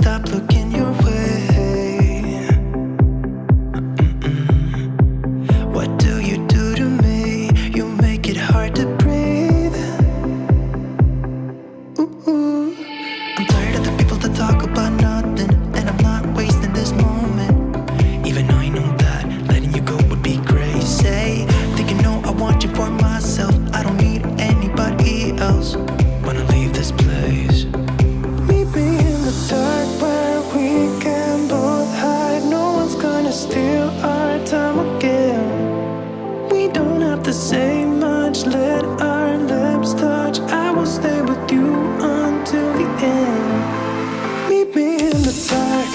stop looking your way. What do you do to me? You make it hard to breathe. Ooh. I'm tired of the people that talk about nothing, and I'm not wasting this moment. Even though I know that letting you go would be crazy. Think you know I want you for myself. I don't need anybody else. Wanna leave this place. Meet me in the dark where we can both hide. No one's gonna steal our time again. We don't have to say much, let our lips touch. I will stay with you until the end. Meet me in the dark.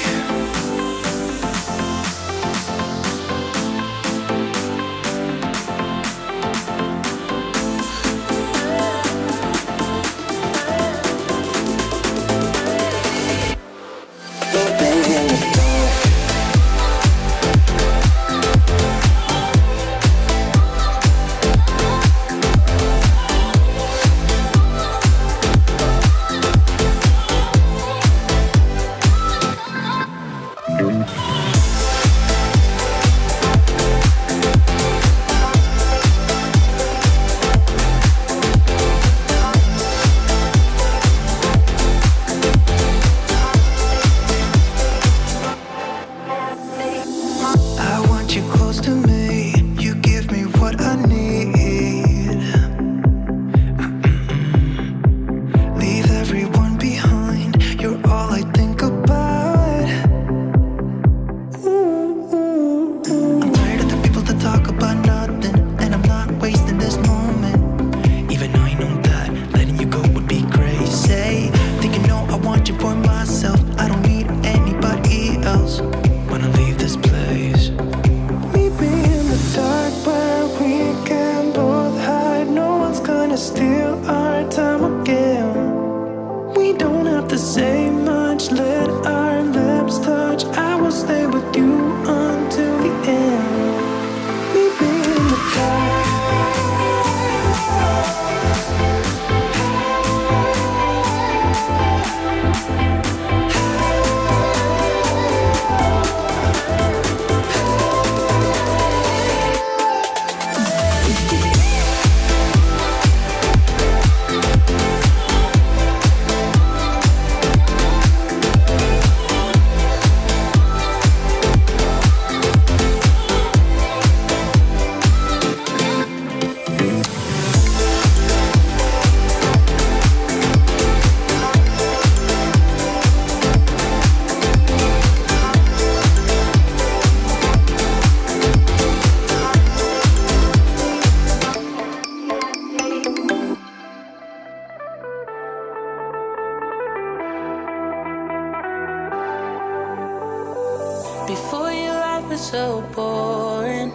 Before you, life was so boring.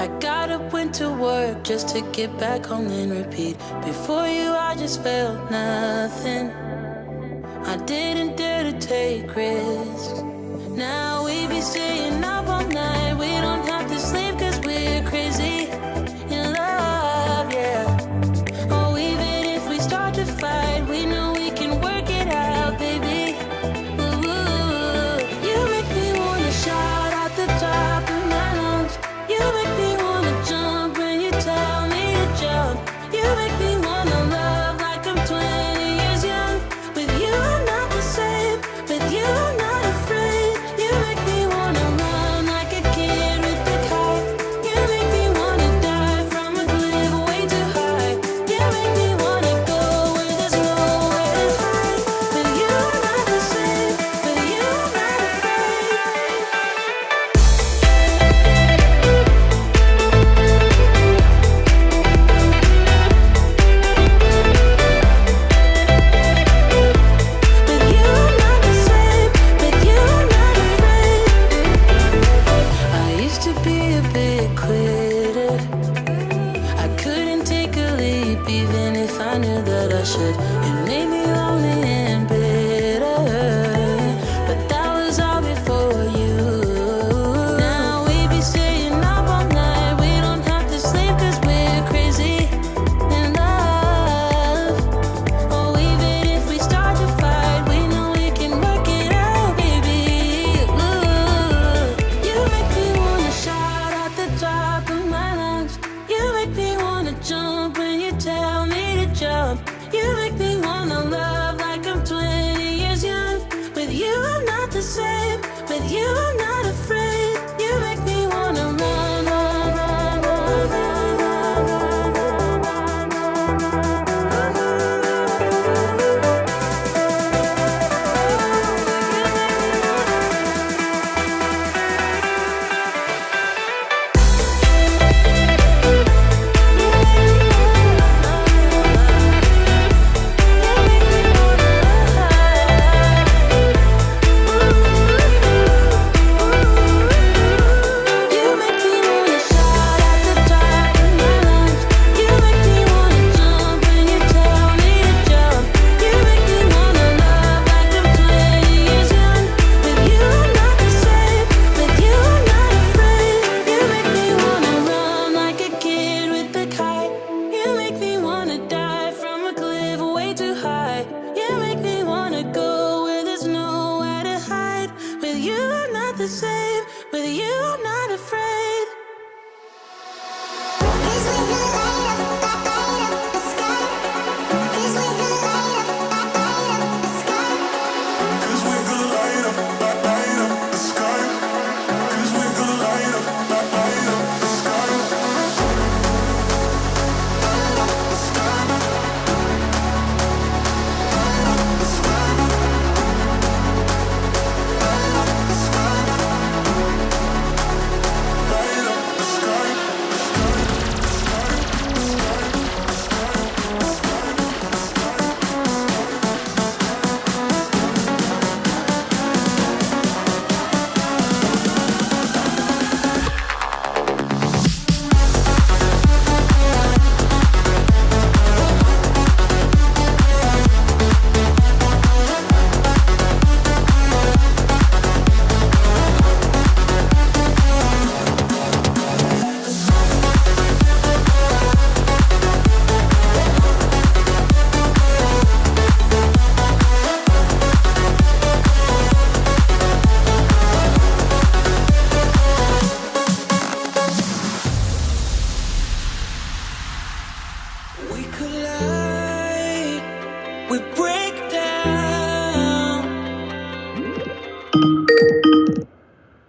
I got up, went to work just to get back home and repeat. Before you, I just felt nothing. I didn't dare to take risks. Now we be staying up all night. We don't have to sleep 'cause we're crazy in love, yeah. Oh, even if we start to fight, we know we can work it out, baby. You make me wanna shout at the top of my lungs. You make me wanna jump when you tell me to jump. You make me wanna love like I'm 20 years young. With you I'm not the same, with you I'm not afraid. You make me wanna run like a kid.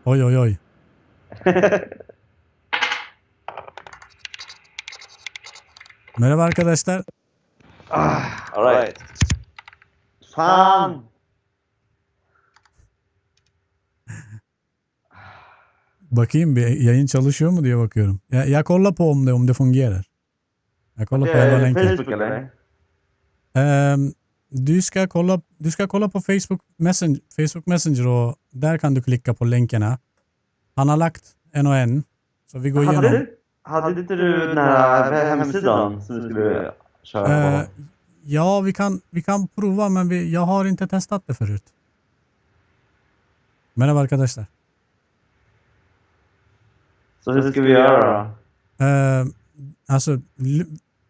Oj, oj, oj. Merhaba arkadaşlar. Alright. Fan! Bakayım bir yayın çalışıyor mu diye bakıyorum. Jag kollar på om det fungerar. Jag kollar på hela länken. Facebook eller? Du ska kolla på Facebook Messenger och där kan du klicka på länkarna. Han har lagt en och en. Så vi går igenom. Hade inte du den här hemsidan som du skulle köra på? Ja, vi kan prova men jag har inte testat det förut. Merhaba arkadaşlar. Så hur ska vi göra då? Alltså,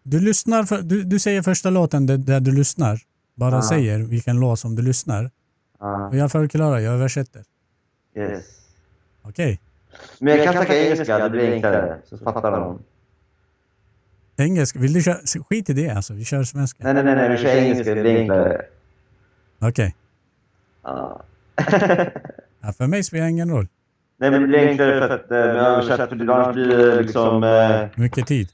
du lyssnar du säger första låten där du lyssnar. Bara säger vilken låt som du lyssnar. Och jag förklarar, jag översätter. Yes. Okej. Men jag kan snacka engelska, det blir enklare. Så fattar de. Engelska, vill du köra? Skit i det alltså, vi kör svenska. Nej, vi kör engelska, det blir enklare. Okej. Ja, för mig spelar ingen roll. Nej, men det blir enklare för att med översätt, för annars blir det liksom... Mycket tid.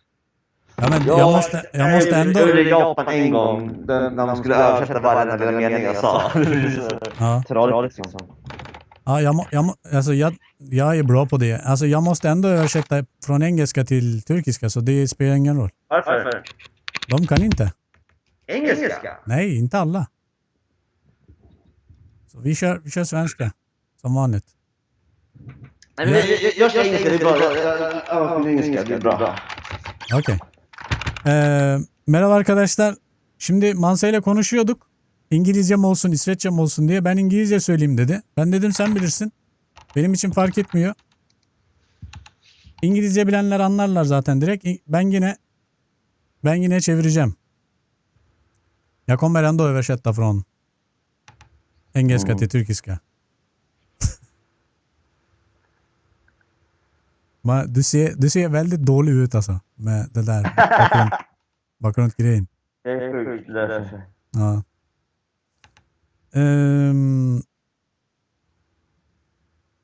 Ja, men jag måste ändå... Jag var i Japan en gång, när man skulle översätta varje lilla mening jag sa. Ja. Ja, jag är bra på det. Alltså jag måste ändå översätta från engelska till turkiska, så det spelar ingen roll. Varför? De kan inte. Engelska? Nej, inte alla. Så vi kör svenska, som vanligt. Nej, men jag kör engelska, det är bra. Engelska, det är bra. Okey. Merhaba arkadaşlar. Şimdi Manse ile konuşuyorduk. İngilizce mi olsun, İsveççe mi olsun diye. Ben İngilizce söyleyeyim dedi. Ben dedim sen bilirsin. Benim için fark etmiyor. İngilizce bilenler anlarlar zaten direkt. Ben yine çevireceğim. Jag kommer ändå översätta från engelska till turkiska. Du ser väldigt dålig ut alltså med det där bakgrundgrejen. Det är sjukt därför. Ja.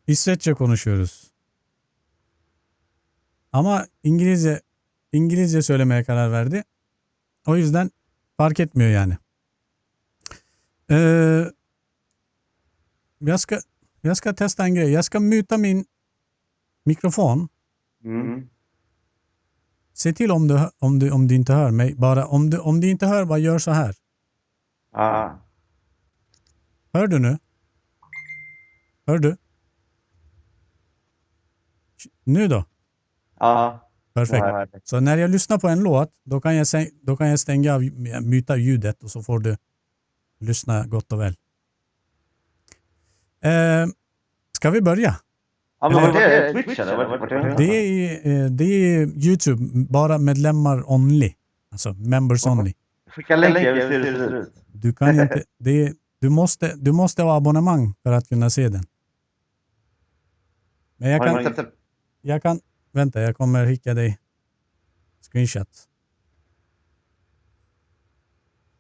İsveççe konuşuyoruz. Ama İngilizce söylemeye karar verdi. O yüzden fark etmiyor yani. Jag ska testa en grej. Jag ska muta min mikrofon. Se till om du inte hör mig. Bara om du inte hör, bara gör så här. Hör du nu? Hör du? Nu då? Ja. Perfekt. Så när jag lyssnar på en låt, då kan jag stänga av, muta ljudet och så får du lyssna gott och väl. Ska vi börja? Ja, men vad är det? Twitch eller? Det är YouTube, bara medlemmar only. Alltså members only. Skicka länk, jag vill se hur det ser ut. Du kan inte, du måste ha abonnemang för att kunna se den. Men jag kan, vänta, jag kommer skicka dig screenshot.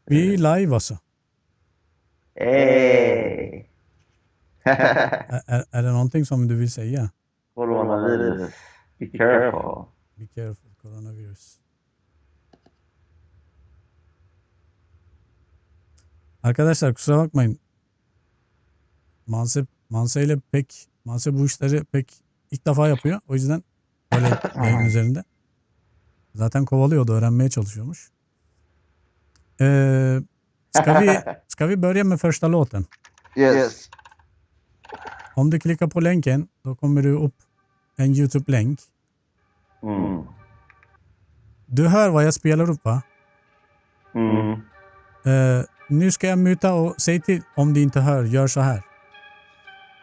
Vi är live alltså. Hey. Är det någonting som du vill säga? Coronavirus. Be careful. Be careful, coronavirus. Arkadaşlar kusura bakmayın. Manse bu işleri pek ilk defa yapıyor. O yüzden böyle yayın üzerinde. Zaten kovalıyordu, öğrenmeye çalışıyormuş. Ska vi börja med första låten? Yes. Om du klickar på länken, då kommer du upp en YouTube-länk. Du hör vad jag spelar upp, va? Nu ska jag muta och säg till om du inte hör, gör så här.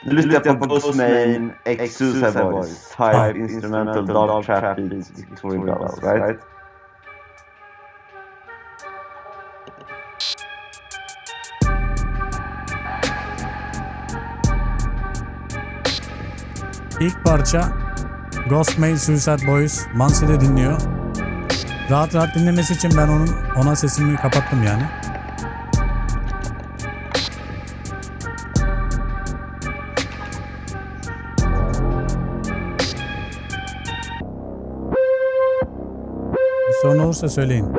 Nu lyssnar jag på Ghostmain X Suicide Boys Type Instrumental Dog Trap Beats Victorian Bells, right? İlk parça Ghostmain Suicide Boys, Manse'de dinliyor. Rahat dinlemesi için ben ona sesimi kapattım yani. Sorun olursa söyleyin.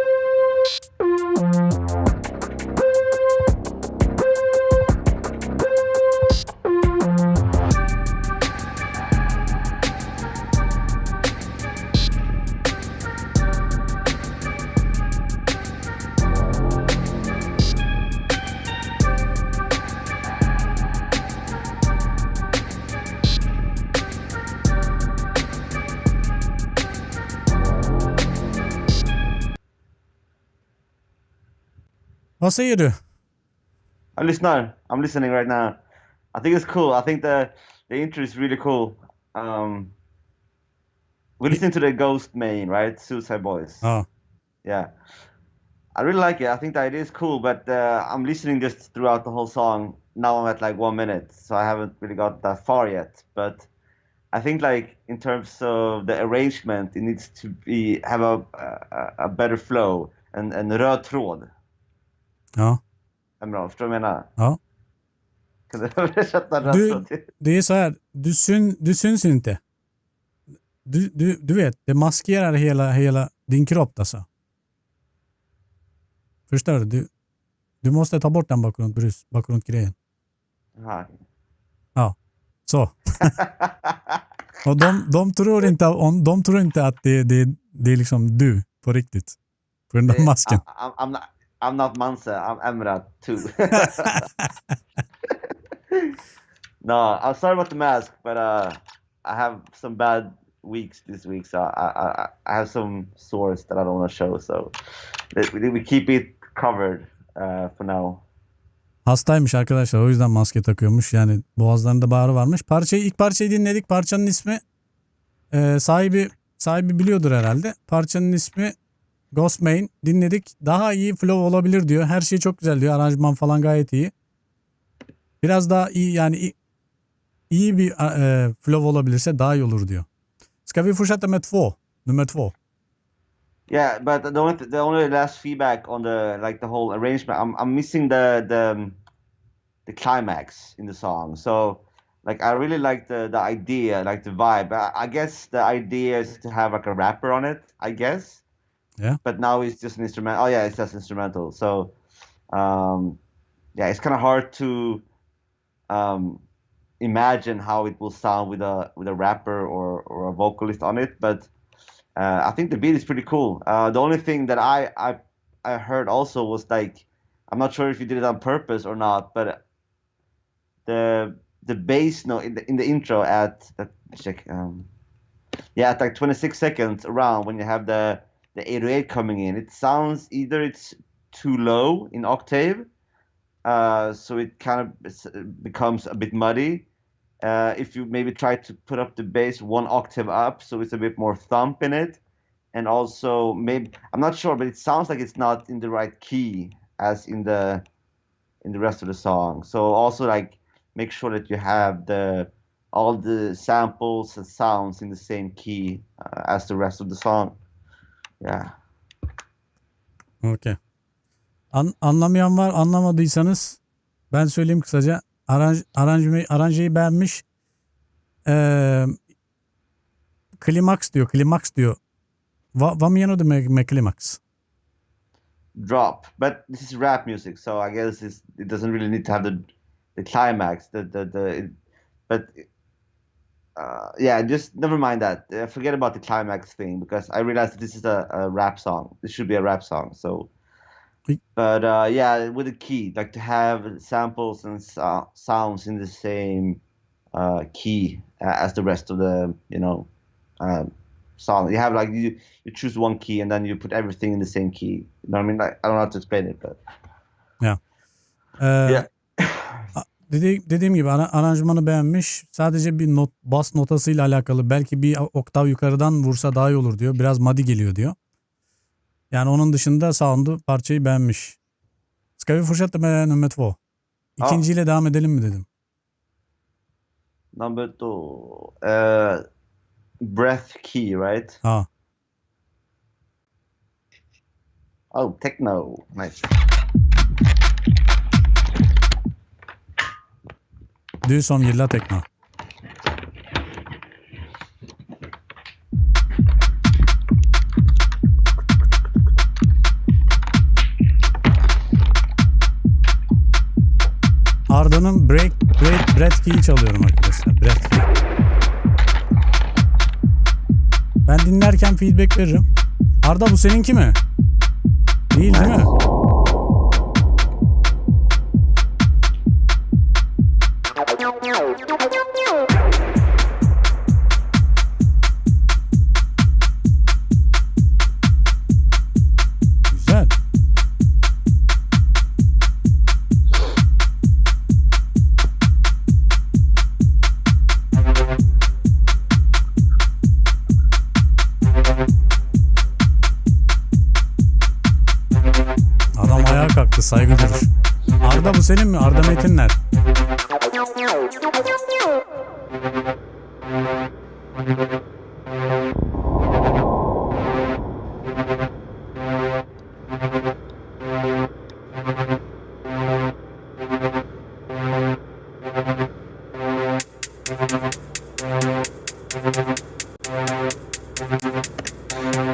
Vad säger du? I'm listening right now. I think it's cool. I think the intro is really cool. We listen to the Ghost main, right? Suicide Boys. Ja. Yeah. I really like it. I think the idea is cool, but I'm listening just throughout the whole song. Now I'm at like 1 minute, so I haven't really got that far yet. But I think like in terms of the arrangement, it needs to have a better flow and röd tråd. Ja. Förstår du vad jag menar? Ja. Kan du översätta röd tråd till? Det är så här, du syns inte. Du vet, det maskerar hela din kropp alltså. Förstår du? Du måste ta bort den bakgrundgrejen. Aha. Ja, så. Och de tror inte att det är liksom du på riktigt. På den där masken. I'm not Manse, I'm Emra too. No, I'm sorry about the mask, but I have some bad weeks this week, so I have some sores that I don't want to show, so we keep it covered for now. Hastaymış arkadaşlar, o yüzden maske takıyormuş. Yani boğazlarında bağrı varmış. İlk parçayı dinledik. Parçanın ismi sahibi biliyordur herhalde. Parçanın ismi Ghost Main. Dinledik. Daha iyi flow olabilir diyor. Her şey çok güzel diyor. Aranjman falan gayet iyi. Biraz daha iyi, yani iyi bir flow olabilirse daha iyi olur diyor. Ska vi fortsätta med nummer 2? Yeah, but the only last feedback on the whole arrangement, I'm missing the climax in the song. So like I really like the idea, like the vibe. I guess the idea is to have like a rapper on it, I guess. Yeah. But now it's just an instrumental. Oh yeah, it's just instrumental. So yeah, it's kind of hard to imagine how it will sound with a rapper or a vocalist on it, but I think the beat is pretty cool. The only thing that I heard also was like, I'm not sure if you did it on purpose or not, but the bass note in the intro at like 26 seconds around, when you have the 808 coming in, it sounds either it's too low in octave, so it kind of becomes a bit muddy. If you maybe try to put up the bass 1 octave up, so it's a bit more thump in it, and also maybe, I'm not sure, but it sounds like it's not in the right key as in the rest of the song. So also like make sure that you have all the samples and sounds in the same key as the rest of the song. Yeah. Okay. Anlamayan var. Anlamadıysanız ben söyleyeyim kısaca. Aranjeyi beğenmiş. Klimaks diyor. Vad menar du med klimaks? Drop. But this is rap music, so I guess it doesn't really need to have the climax. Yeah, just never mind that. Forget about the climax thing, because I realized that this is a rap song. This should be a rap song. So, but yeah, with the key, like to have samples and sounds in the same key as the rest of the song. You have like you choose one key and then you put everything in the same key. You know what I mean? Like, I don't know how to explain it, but yeah. Yeah. Dediğim gibi aranjmanı beğenmiş. Sadece bir bas notasıyla alakalı, belki bir oktav yukarıdan vursa daha iyi olur diyor. Biraz muddy geliyor diyor. Yani onun dışında sound'u, parçayı beğenmiş. Ska vi fortsätta med nummer 2? İkinciyle devam edelim mi dedim. Number 2. Breath key, right? Ha. Oh, techno. Nice. Du som gillar techno. Brad Key'i çalıyorum arkadaşlar. Brad Key. Ben dinlerken feedback veririm. Arda bu seninki mi? Değil mi? Güzel. Adam ayağa kalktı, saygı durur. Arda bu senin mi? Arda Metinler.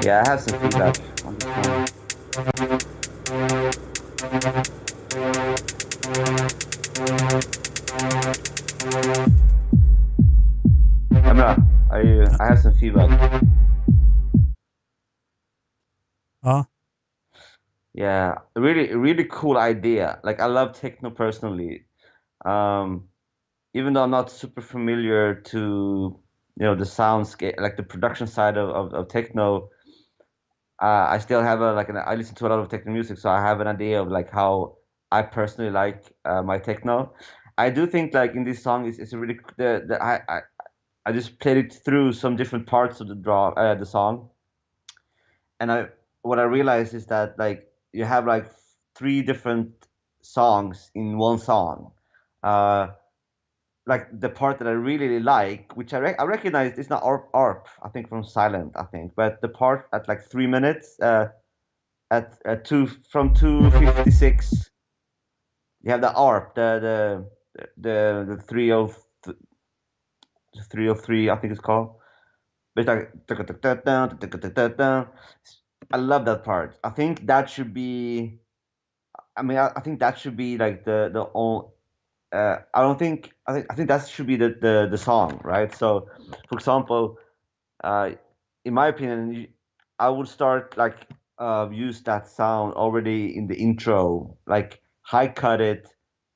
Yeah, I have some feedback on this one. Emrah, I have some feedback. Yeah, really cool idea. Like I love techno personally. Even though I'm not super familiar to the soundscape, like the production side of techno, I still have I listen to a lot of techno music, so I have an idea of like how I personally like my techno. I do think like in this song it's a really I just played it through some different parts of the song, and what I realized is that like you have like three different songs in one song. Like the part that I really like, which I recognize it's not ARP, I think from Silent, I think, but the part at like 3 minutes at from 2:56, you have the ARP, the 303, I think it's called. But it's like I love that part. I think that should be. I mean, I think that should be like the only. I don't think. I think that should be the song, right? So, for example, in my opinion, I would start like use that sound already in the intro, like high cut it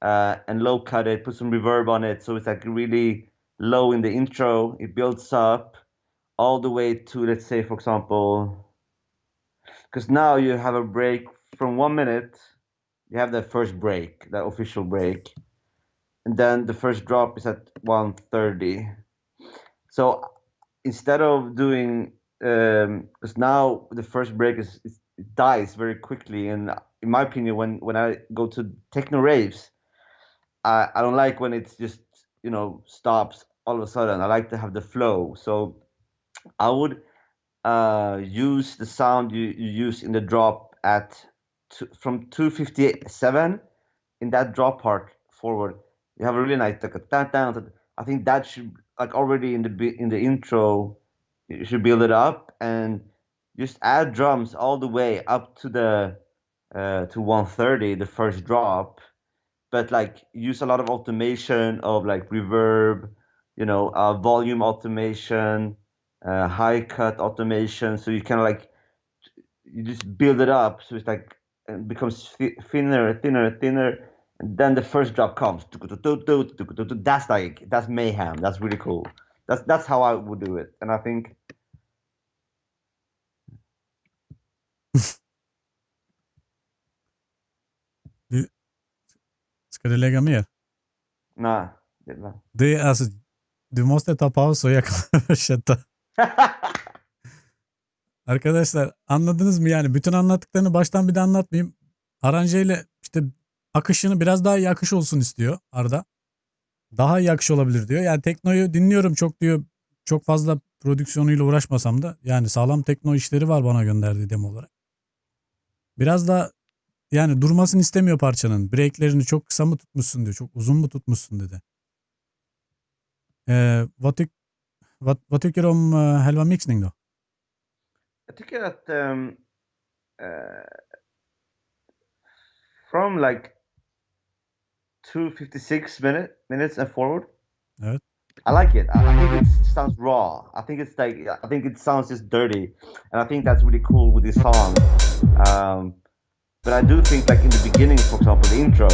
and low cut it, put some reverb on it, so it's like really low in the intro. It builds up all the way to, let's say, for example, because now you have a break from 1 minute. You have the first break, the official break, and then the first drop is at 1:30. So instead of doing, because now the first break it dies very quickly, and in my opinion, when I go to techno raves, I don't like when it's just stops all of a sudden. I like to have the flow. So I would use the sound you use in the drop from 2:57 in that drop part forward. You have a really nice I think that should like already in the intro you should build it up and just add drums all the way up to the to 1:30, the first drop, but like use a lot of automation of like reverb, volume automation, high cut automation, so you kind of like you just build it up so it's like it becomes thinner, and then the first drop comes. That's mayhem. That's really cool. That's how I would do it, and I think Ska du lägga mer? nej. Det är alltså, du måste ta paus och jag kan översätta. Arkadaşlar anladınız mı yani? Bütün anlattıklarını baştan bir de anlatmayayım. Aranjeyle işte akışını biraz daha iyi akış olsun istiyor Arda. Daha iyi akış olabilir diyor. Yani teknoyu dinliyorum çok diyor. Çok fazla prodüksiyonuyla uğraşmasam da yani sağlam tekno işleri var bana gönderdiği demo olarak. Biraz da yani durmasını istemiyor parçanın. Breaklerini çok kısa mı tutmuşsun diyor. Çok uzun mu tutmuşsun dedi. Vad tycker du om själva mixning då? Jag tycker att from like 2:56 minutes and forward. Evet. I like it. I think it sounds raw. I think it's like I think it sounds just dirty, and I think that's really cool with this song. Um, but I do think like in the beginning, for example, the intro,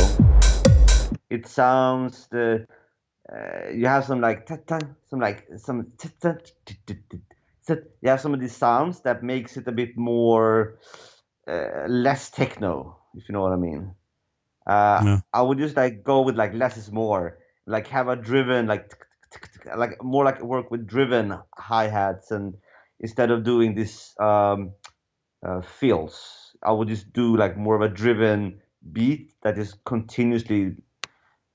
it sounds you have some like some like some you have some of these sounds that makes it a bit more less techno, if you know what I mean. Yeah. I would just like go with like less is more, like have a driven like more like work with driven hi-hats, and instead of doing this fills, I would just do like more of a driven beat that is continuously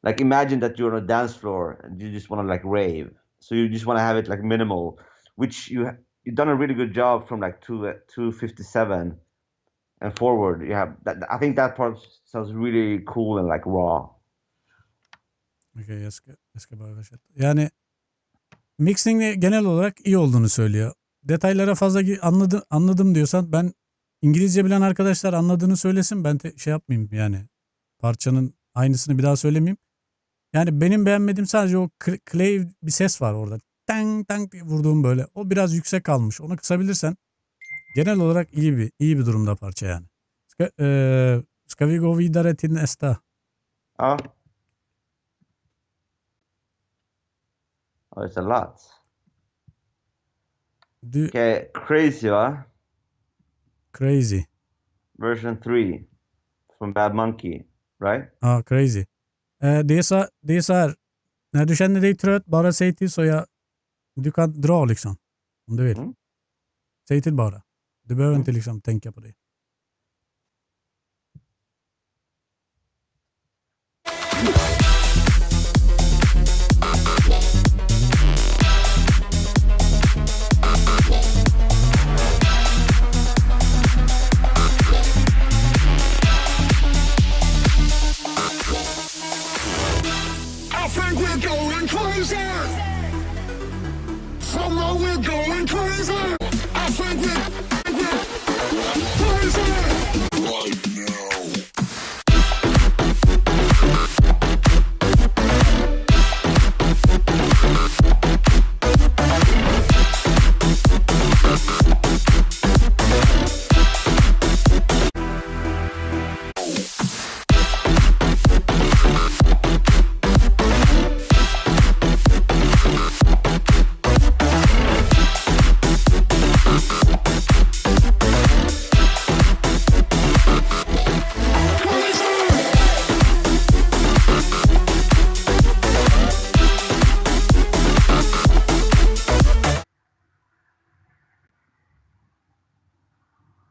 like imagine that you're on a dance floor and you just want to like rave, so you just want to have it like minimal, which you've done a really good job from like 257 and forward. You have that. I think that part sounds really cool and like raw. Okay, jag ska bara översätta. Yani mixing genel olarak iyi olduğunu söylüyor. Detaylara fazla anladım diyorsan ben İngilizce bilen arkadaşlar anladığını söylesin. Ben şey yapmayayım yani. Parçanın aynısını bir daha söylemeyeyim. Yani benim beğenmediğim sadece o clave bir ses var orada. Tang tang diye vurduğum böyle. O biraz yüksek kalmış. Onu kısabilirsen genel olarak iyi bir durumda parça yani. Ska vi gå vidare till nästa? Oh, it's a lot. Okay, crazy, huh? Crazy. Version 3 from Bad Monkey, right? Ja, crazy. Det är så här. När du känner dig trött, bara säg till så du kan dra liksom. Om du vill. Mm. Säg till bara. Du behöver inte liksom tänka på det.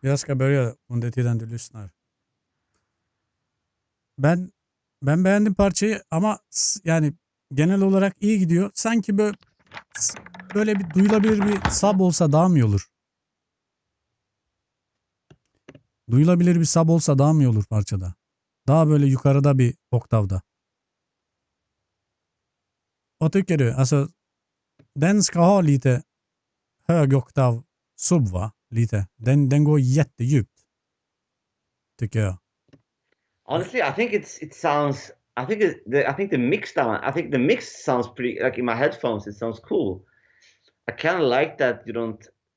Jag ska börja under tiden du lyssnar. Ben beğendim parçayı ama yani genel olarak iyi gidiyor. Sanki böyle bir duyulabilir bir sub olsa daha mı iyi olur? Duyulabilir bir sub olsa daha mı iyi olur parçada? Daha böyle yukarıda bir oktavda. Vad tycker du? Alltså, den ska ha lite hög oktav sub va? Lite. Den går jättedjupt. Tycker jag. Honestly, I think it sounds. I think the mix down. I think the mix sounds pretty. Like in my headphones, it sounds cool. I kind of like that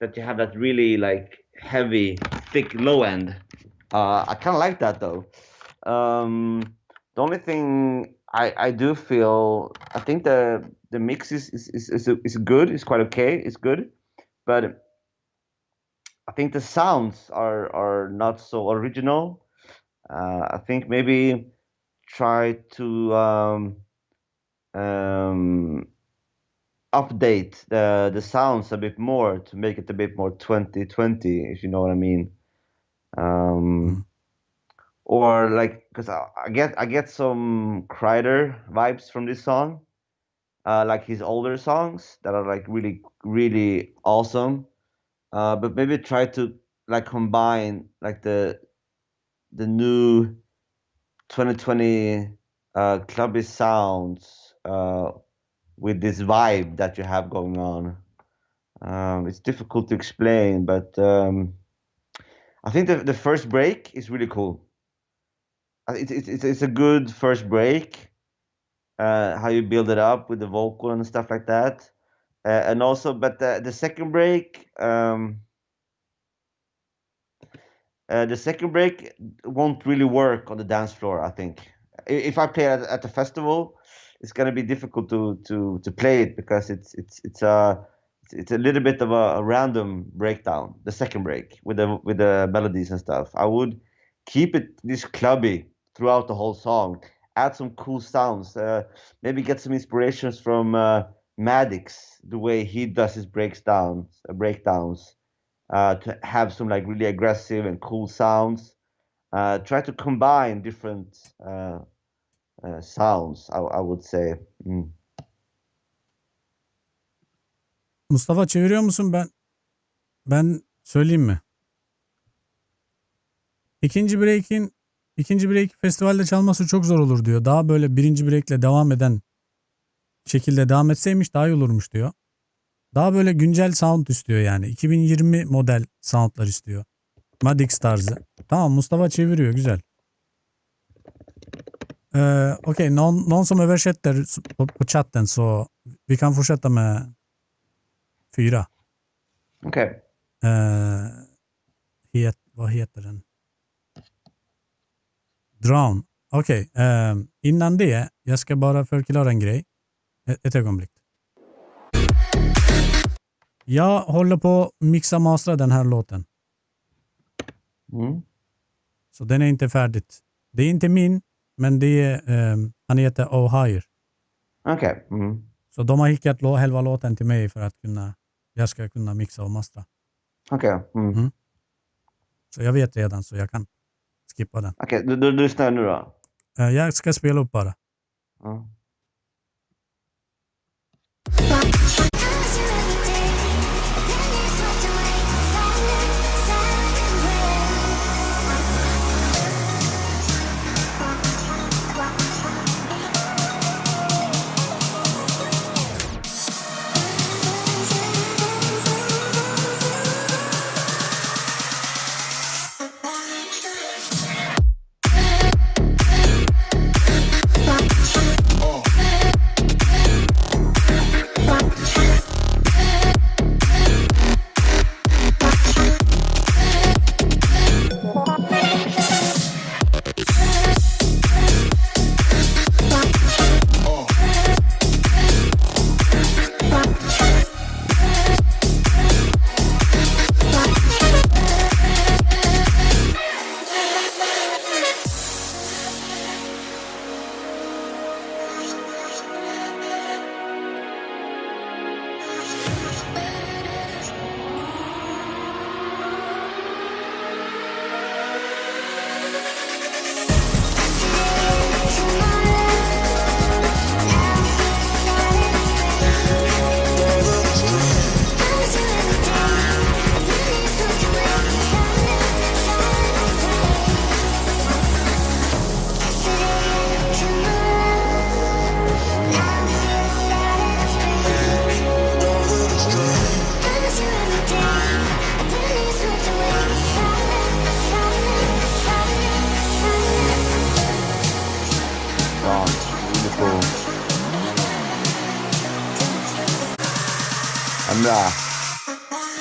that you have that really like heavy, thick low end. I kind of like that though. The only thing I do feel, I think the mix is good. It's quite okay. It's good, but I think the sounds are not so original. I think maybe try to update the sounds a bit more to make it a bit more 2020, if you know what I mean. Or like, because I get some Kreider vibes from this song, like his older songs that are like really really awesome. But maybe try to like combine like the new 2020 clubby sounds with this vibe that you have going on. It's difficult to explain, but I think the first break is really cool. It's a good first break. how you build it up with the vocal and stuff like that. And also, but the second break, the second break won't really work on the dance floor. I think if I play it at the festival, it's gonna be difficult to play it because it's a little bit of a random breakdown. The second break with the melodies and stuff. I would keep it this clubby throughout the whole song. Add some cool sounds. Maybe get some inspirations from Maddox, the way he does his breakdowns, to have some like really aggressive and cool sounds. Try to combine different sounds. I would say. Mm. Mustafa çeviriyor musun? Ben söyleyeyim mi? İkinci break festivalde çalması çok zor olur diyor. Daha böyle birinci breakle devam eden şekilde devam etseymiş daha iyi olurmuş diyor. Daha böyle güncel sound istiyor yani. 2020 model soundlar istiyor. Madix tarzı. Tamam, Mustafa çeviriyor, güzel. Okej, någon som översätter på chatten så vi kan fortsätta med 4. Okay. Vad heter den? Drown. Okej, innan det, jag ska bara förklara en grej. Ett ögonblick. Jag håller på att mixa mastra den här låten. Mm. Så den är inte färdigt. Det är inte min, men det är, han heter Ohio. Okay. Mm. Så de har skickat halva låten till mig för att jag ska kunna mixa och mastra. Okay. Mm. Mm. Så jag vet redan, så jag kan skippa den. Okej, du lyssnar nu då? Jag ska spela upp bara. Ja.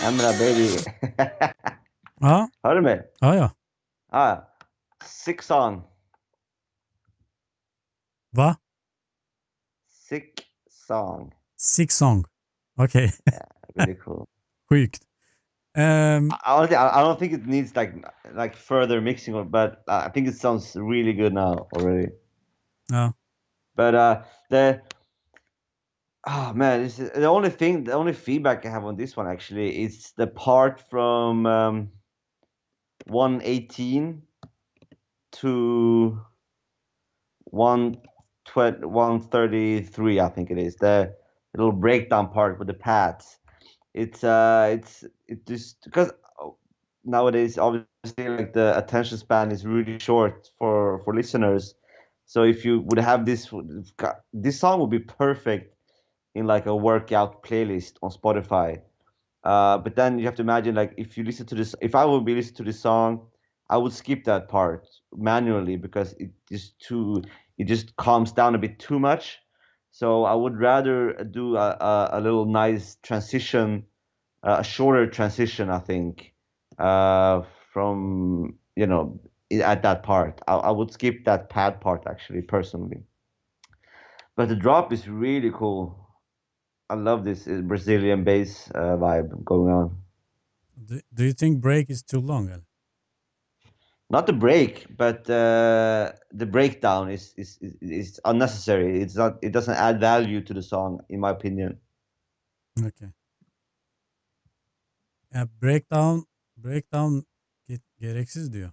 Emra baby. Ja. Hör du mig? Ja. Sick song. Va? Sick song. Sick song. Okej. Yeah, really cool. Sjukt. Honestly, I don't think it needs like further mixing, but I think it sounds really good now already. Ja. But it's the only feedback I have on this one actually is the part from 118 to 133, I think it is, the little breakdown part with the pads. It just because nowadays obviously like the attention span is really short for listeners. So if you would have this song would be perfect in like a workout playlist on Spotify. But then you have to imagine, like, if you listen to this, if I would be listening to this song, I would skip that part manually because it just calms down a bit too much. So I would rather do a little nice transition, a shorter transition, I think, from, at that part. I would skip that pad part actually, personally. But the drop is really cool. I love this Brazilian bass vibe going on. Do you think break is too long? Ali? Not the break, but the breakdown is unnecessary. It's not. It doesn't add value to the song, in my opinion. Okay. Ya breakdown gereksiz diyor.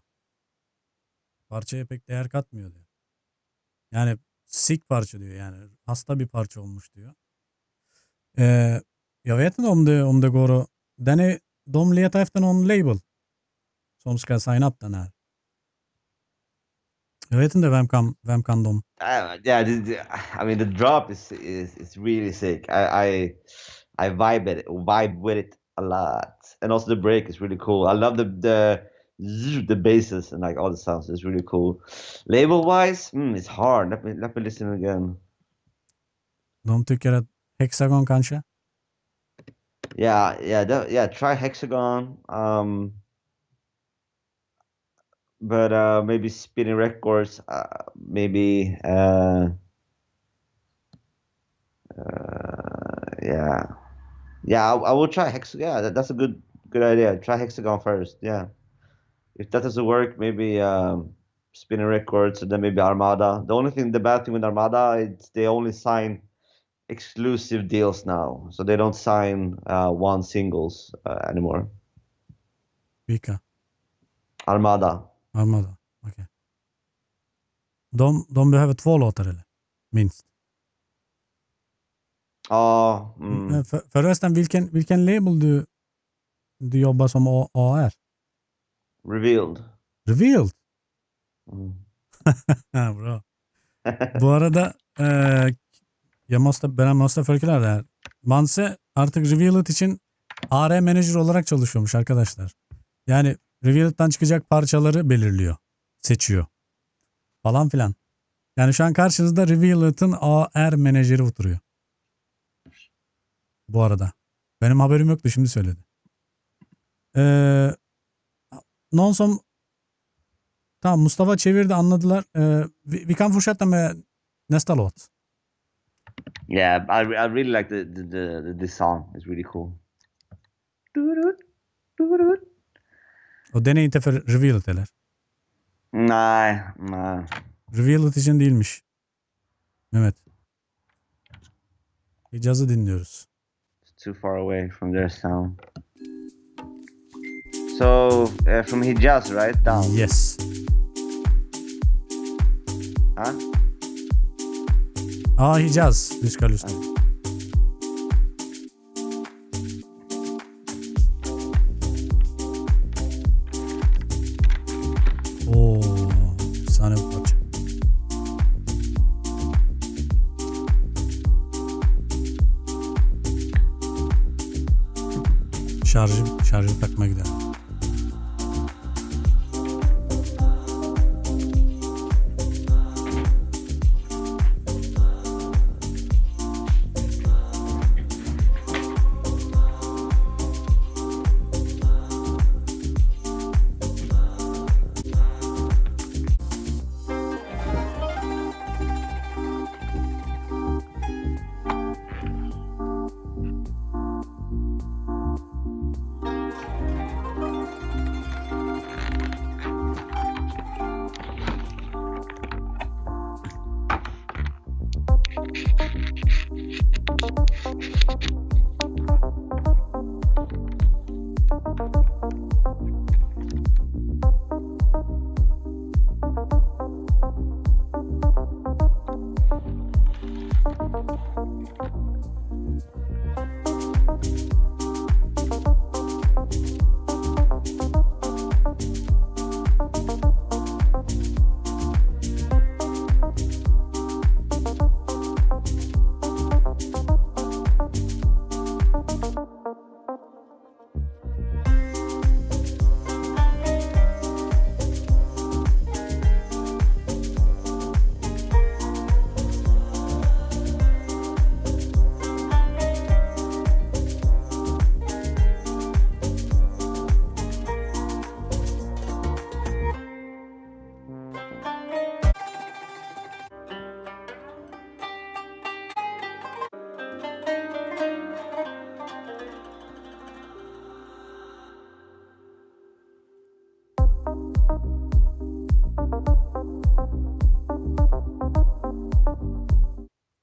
Parçaya pek değer katmıyor diyor. Yani sick parça diyor, yani hasta bir parça olmuş diyor. Jag vet inte om det går att... De letar efter någon label som ska signa upp den här. Jag vet inte vem kan de... Yeah, I mean the drop is really sick. I vibe with it a lot, and also the break is really cool. I love the basses and like all the sounds. It's really cool. Label wise, it's hard. Let me listen again. De tycker att Hexagon kanske? Yeah. Try Hexagon. But maybe Spinning Records. Maybe. Yeah. I will try Hexagon. Yeah, that's a good idea. Try Hexagon first. Yeah. If that doesn't work, maybe Spinning Records, and then maybe Armada. The bad thing with Armada is they only sign exclusive deals now, so they don't sign one singles anymore. Vilka? Armada. Okej. De behöver 2 låtar eller? Minst. Ja. Förresten, vilken label du jobbar som AR? Revealed. Ha, bra. Bu arada ben måste förklara det här. Manse artık Revealed için AR manager olarak çalışıyormuş arkadaşlar. Yani Revealed'dan çıkacak parçaları belirliyor. Seçiyor. Falan filan. Yani şu an karşınızda Revealed'ın AR menajeri oturuyor. Bu arada. Benim haberim yoktu, şimdi söyledi. Någon Tamam, Mustafa çevirdi, anladılar. Vi kan fortsätta med nästa låt. Yeah, I really like this song. It's really cool. Och den är inte för Revealed eller? Nej. Revealed için değilmiş. Mehmet. Hicaz'ı dinliyoruz. It's too far away from their sound. So from Hijaz, right? Down. Yes. Huh? Hicaz. Du ska lyssna. Efsane bir parça. Şarjı takmaya gidelim.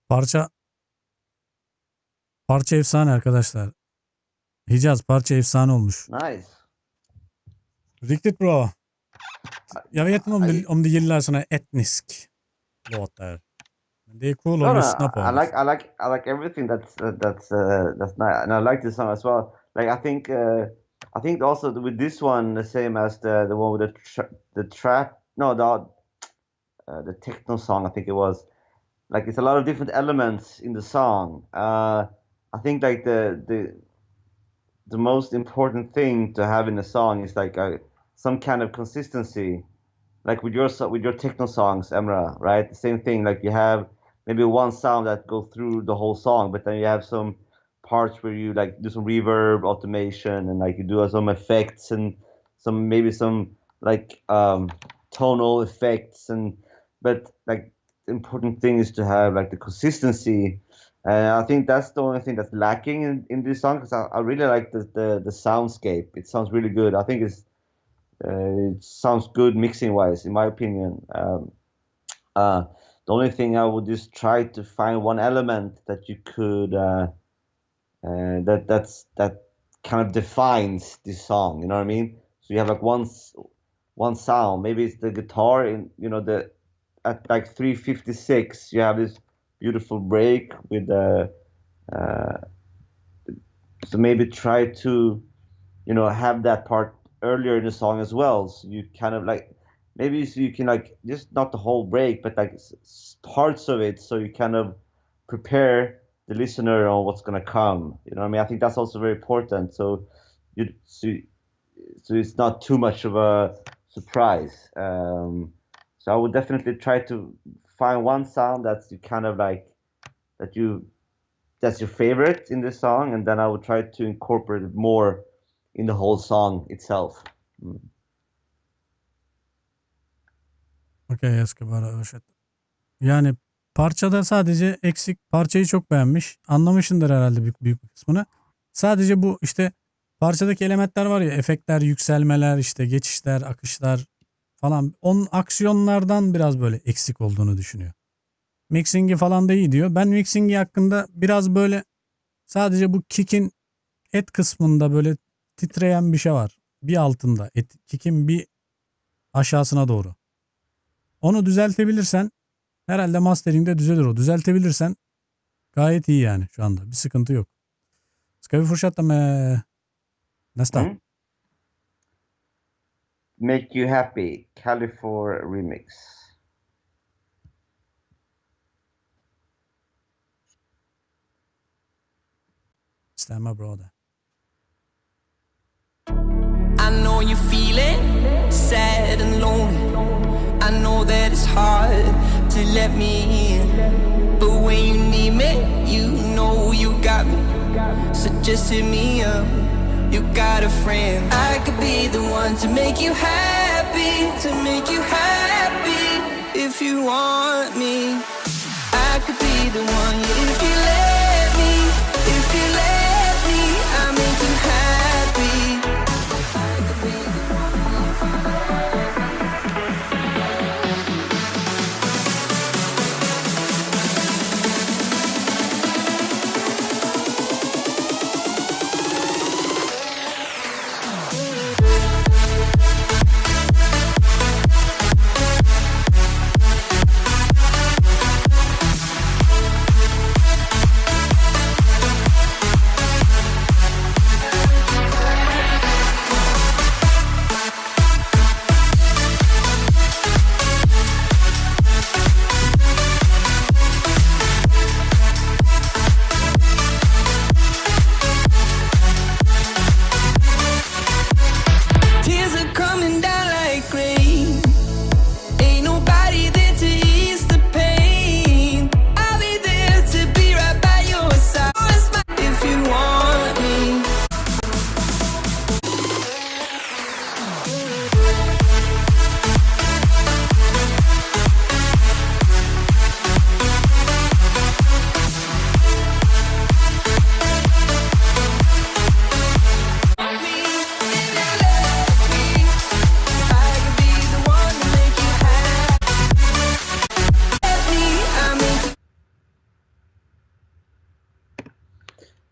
Parça efsane arkadaşlar. Hicaz parça efsane olmuş. Nice. Riktigt bra. Jag vet inte om du gillar såna etnisk låtar. Men det är cool att lyssna på. I like everything that's nice, and I like this song as well. Like I think also with this one the same as the one with the techno song. I think it was like it's a lot of different elements in the song. I think like the most important thing to have in a song is like some kind of consistency. Like with your techno songs, Emra, right? The same thing. Like you have maybe one sound that goes through the whole song, but then you have some parts where you like do some reverb, automation, and like you do some effects and some like tonal effects, but like the important thing is to have like the consistency. And I think that's the only thing that's lacking in this song, because I really like the soundscape. It sounds really good. I think it sounds good mixing wise, in my opinion. The only thing I would just try to find one element that you could that kind of defines this song. You know what I mean? So you have like one sound. Maybe it's the guitar in at like 3:56. You have this beautiful break with so maybe try to have that part earlier in the song as well, so you kind of like maybe so you can like just not the whole break but like parts of it, so you kind of prepare the listener on what's going to come. You know what I mean? I think that's also very important, so it's not too much of a surprise. So I would definitely try to find one sound that's you kind of like that's your favorite in the song, and then I would try to incorporate it more in the whole song itself. Okey, jag ska bara översätta. Yani parçada sadece eksik, parçayı çok beğenmiş. Anlamışındır herhalde büyük bir kısmını. Sadece bu işte parçadaki elementler var ya, efektler, yükselmeler, işte geçişler, akışlar falan. Onun aksiyonlardan biraz böyle eksik olduğunu düşünüyor. Mixing'i falan da iyi diyor. Ben mixing'i hakkında biraz böyle sadece bu kick'in et kısmında böyle titreyen bir şey var. Bir altında. Kick'in bir aşağısına doğru. Onu düzeltebilirsen herhalde mastering'de düzelir o. Düzeltebilirsen gayet iyi yani şu anda. Bir sıkıntı yok. Ska vi fortsätta med nästa? Make You Happy, California remix. Stämmer bra det. I know you're feeling sad and lonely. I know that it's hard to let me in, but when you need me, you know you got me. So just hit me up. You got a friend. I could be the one to make you happy, to make you happy if you want me. I could be the one if you let me, if you let me, I'll make you happy. I could be the one.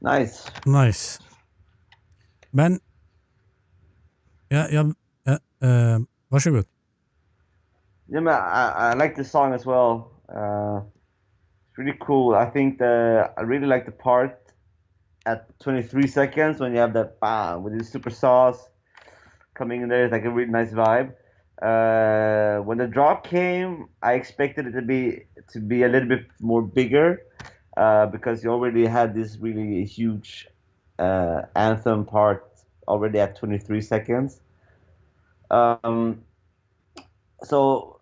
Nice. Nice. Ben başa good. Yeah, man, I like the song as well. It's really cool. I think I really like the part at 23 seconds when you have that bam with the super sauce coming in there. It's like a really nice vibe. When the drop came, I expected it to be a little bit more bigger, because you already had this really huge anthem part already at 23 seconds. Um, so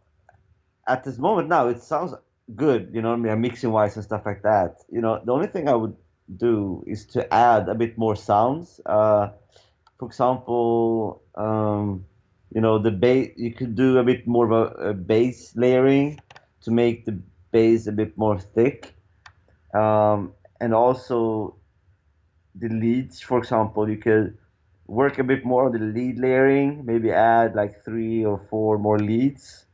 at this moment now, it sounds good, you know what I mean, mixing wise and stuff like that. The only thing I would do is to add a bit more sounds. For example, the bass, you could do a bit more of a bass layering to make the bass a bit more thick. And also the leads, for example, you could work a bit more on the lead layering, maybe add like 3 or 4 more leads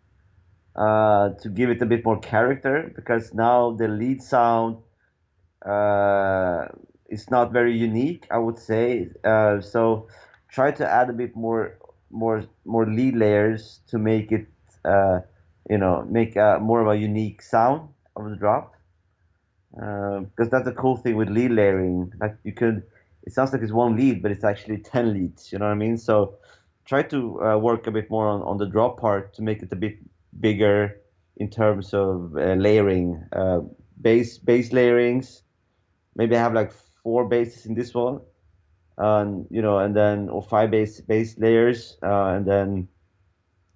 to give it a bit more character, because now the lead sound uh, is not very unique, I would say. So try to add a bit more lead layers to make it, make more of a unique sound of the drop. Because that's the cool thing with lead layering. Like it sounds like it's one lead, but it's actually 10 leads. You know what I mean? So try to work a bit more on the drop part to make it a bit bigger in terms of layering, bass layerings. Maybe I have like 4 bases in this one, and then or 5 bass layers, and then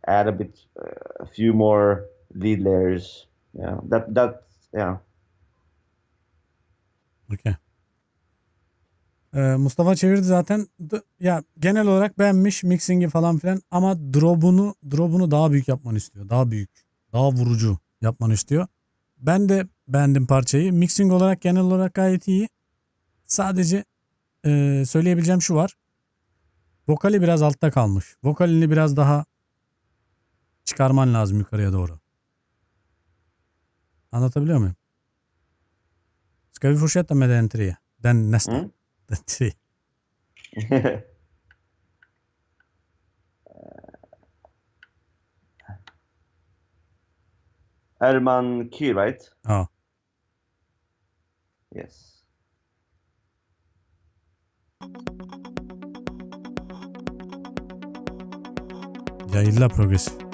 add a few more lead layers. Yeah, yeah. Okay. Mustafa çevirdi zaten. Ya genel olarak beğenmiş mixing'i falan filan ama drop'unu daha büyük yapmanı istiyor. Daha büyük, daha vurucu yapmanı istiyor. Ben de beğendim parçayı. Mixing olarak genel olarak gayet iyi. Sadece söyleyebileceğim şu var. Vokali biraz altta kalmış. Vokalini biraz daha çıkarman lazım yukarıya doğru. Anlatabiliyor muyum? Ska vi fortsätta med den 3? Den nästa. Mm? Den 3. Erman Key, right? Ja. Yes. Jag gillar progressiv.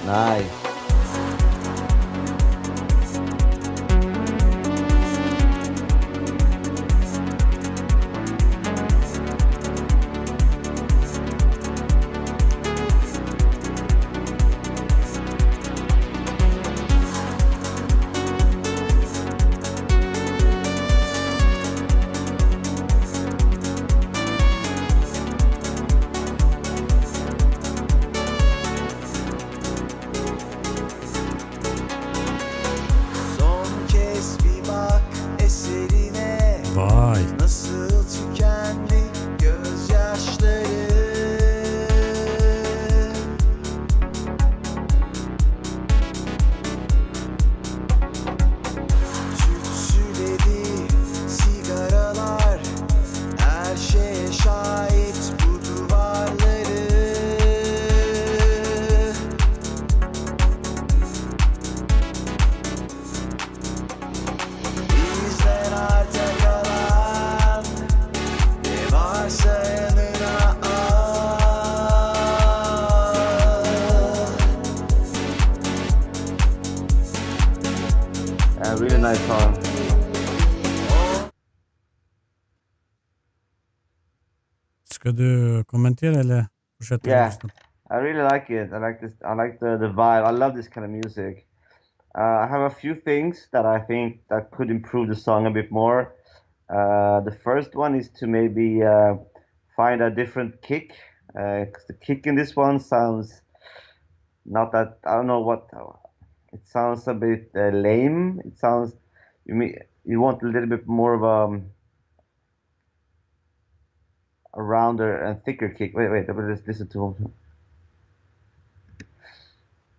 Nice. Son kez bir bak eserine, Vay. nasıl tükendi gözyaşları. Tütsüledi sigaralar, her şeye şahit bu duvarları. Bizden arta kalan ne varsa yanına al. Yeah, really nice song. Ska du kommentera eller fortsätta? Yeah, I really like it. I like this. I like the vibe. I love this kind of music. I have a few things that I think that could improve the song a bit more. The first one is to maybe find a different kick, because the kick in this one sounds not that. I don't know what. It sounds a bit lame. It sounds. you want a little bit more of a rounder and thicker kick. Wait. Let's listen to him.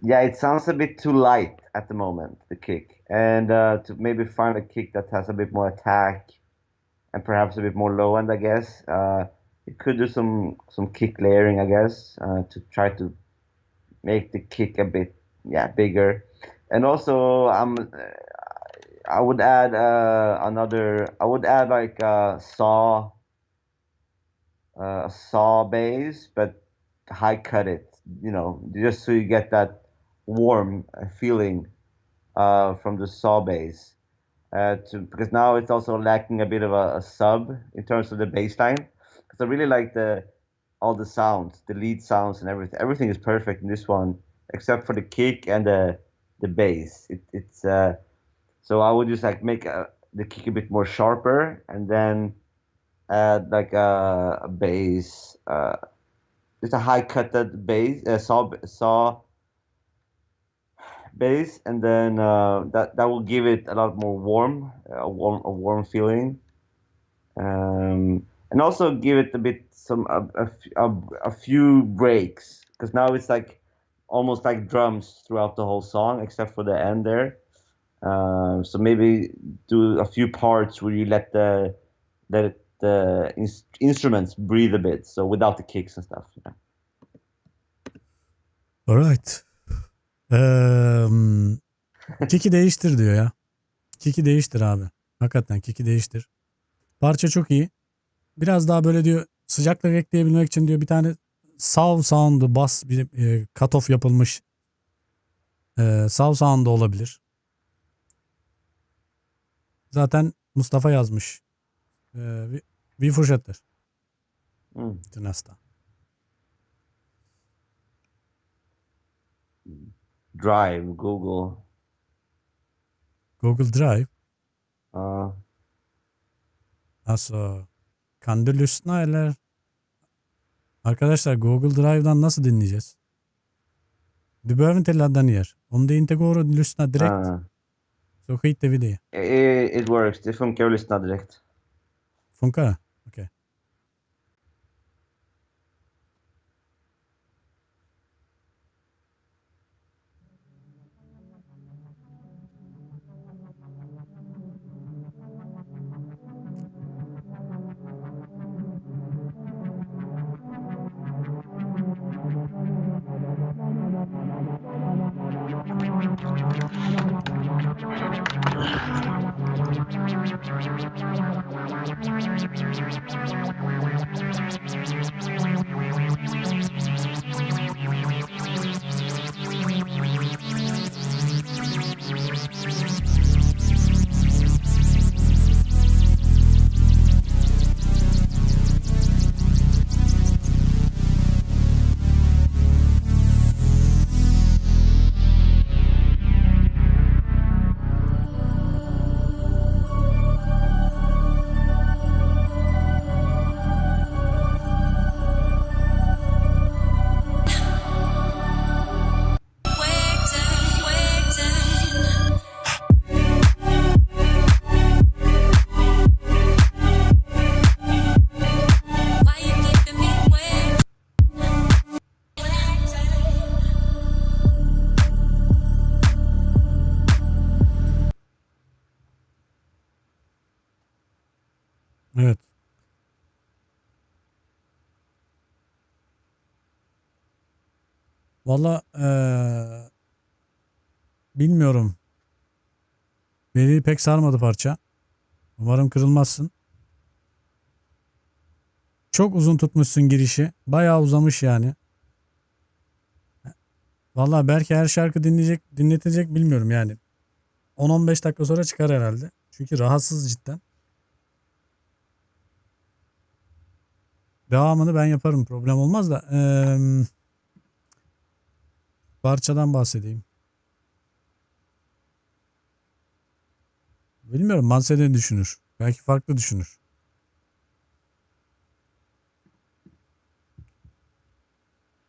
Yeah, it sounds a bit too light at the moment, the kick, and to maybe find a kick that has a bit more attack and perhaps a bit more low end, I guess. You could do some kick layering, I guess, to try to make the kick a bit bigger, and also I would add I would add like a saw base, but high cut it, just so you get that warm feeling from the saw base. Because now it's also lacking a bit of a sub in terms of the bass line. Because I really like all the sounds, the lead sounds and everything. Everything is perfect in this one except for the kick and the bass. It's so I would just like make the kick a bit more sharper and then add like a bass, just a high cutted bass, saw bass, and then that will give it a lot more warm feeling, and also give it a bit a few breaks because now it's like almost like drums throughout the whole song except for the end there. So maybe do a few parts where you let the instruments breathe a bit, so without the kicks and stuff. Yeah. Alright. Kick'i değiştir diyor ya. Kick'i değiştir abi. Hakikaten kick'i değiştir. Parça çok iyi. Biraz daha böyle diyor sıcaklık ekleyebilmek için diyor bir tane saw sound'u bas bir cut off yapılmış saw sound'u olabilir. Zaten Mustafa yazmış. Vi fortsätter. Till nästa. Drive, Google. Google Drive. Uh, Alltså, kan du lyssna eller? Arkadaşlar Google Drive'dan nasıl dinleyeceğiz? Du behöver inte ladda ner. Om det inte går att lyssna direkt så skiter vi i det. It works. Det funkar att lyssna direkt. Funkar det? Okej. Evet. Valla bilmiyorum. Beni pek sarmadı parça. Umarım kırılmazsın. Çok uzun tutmuşsun girişi. Bayağı uzamış yani. Valla belki her şarkı dinletecek bilmiyorum yani. 10-15 dakika sonra çıkar herhalde. Çünkü rahatsız cidden. Devamını ben yaparım. Problem olmaz da. Parçadan bahsedeyim. Bilmiyorum. Manse ne düşünür? Belki farklı düşünür.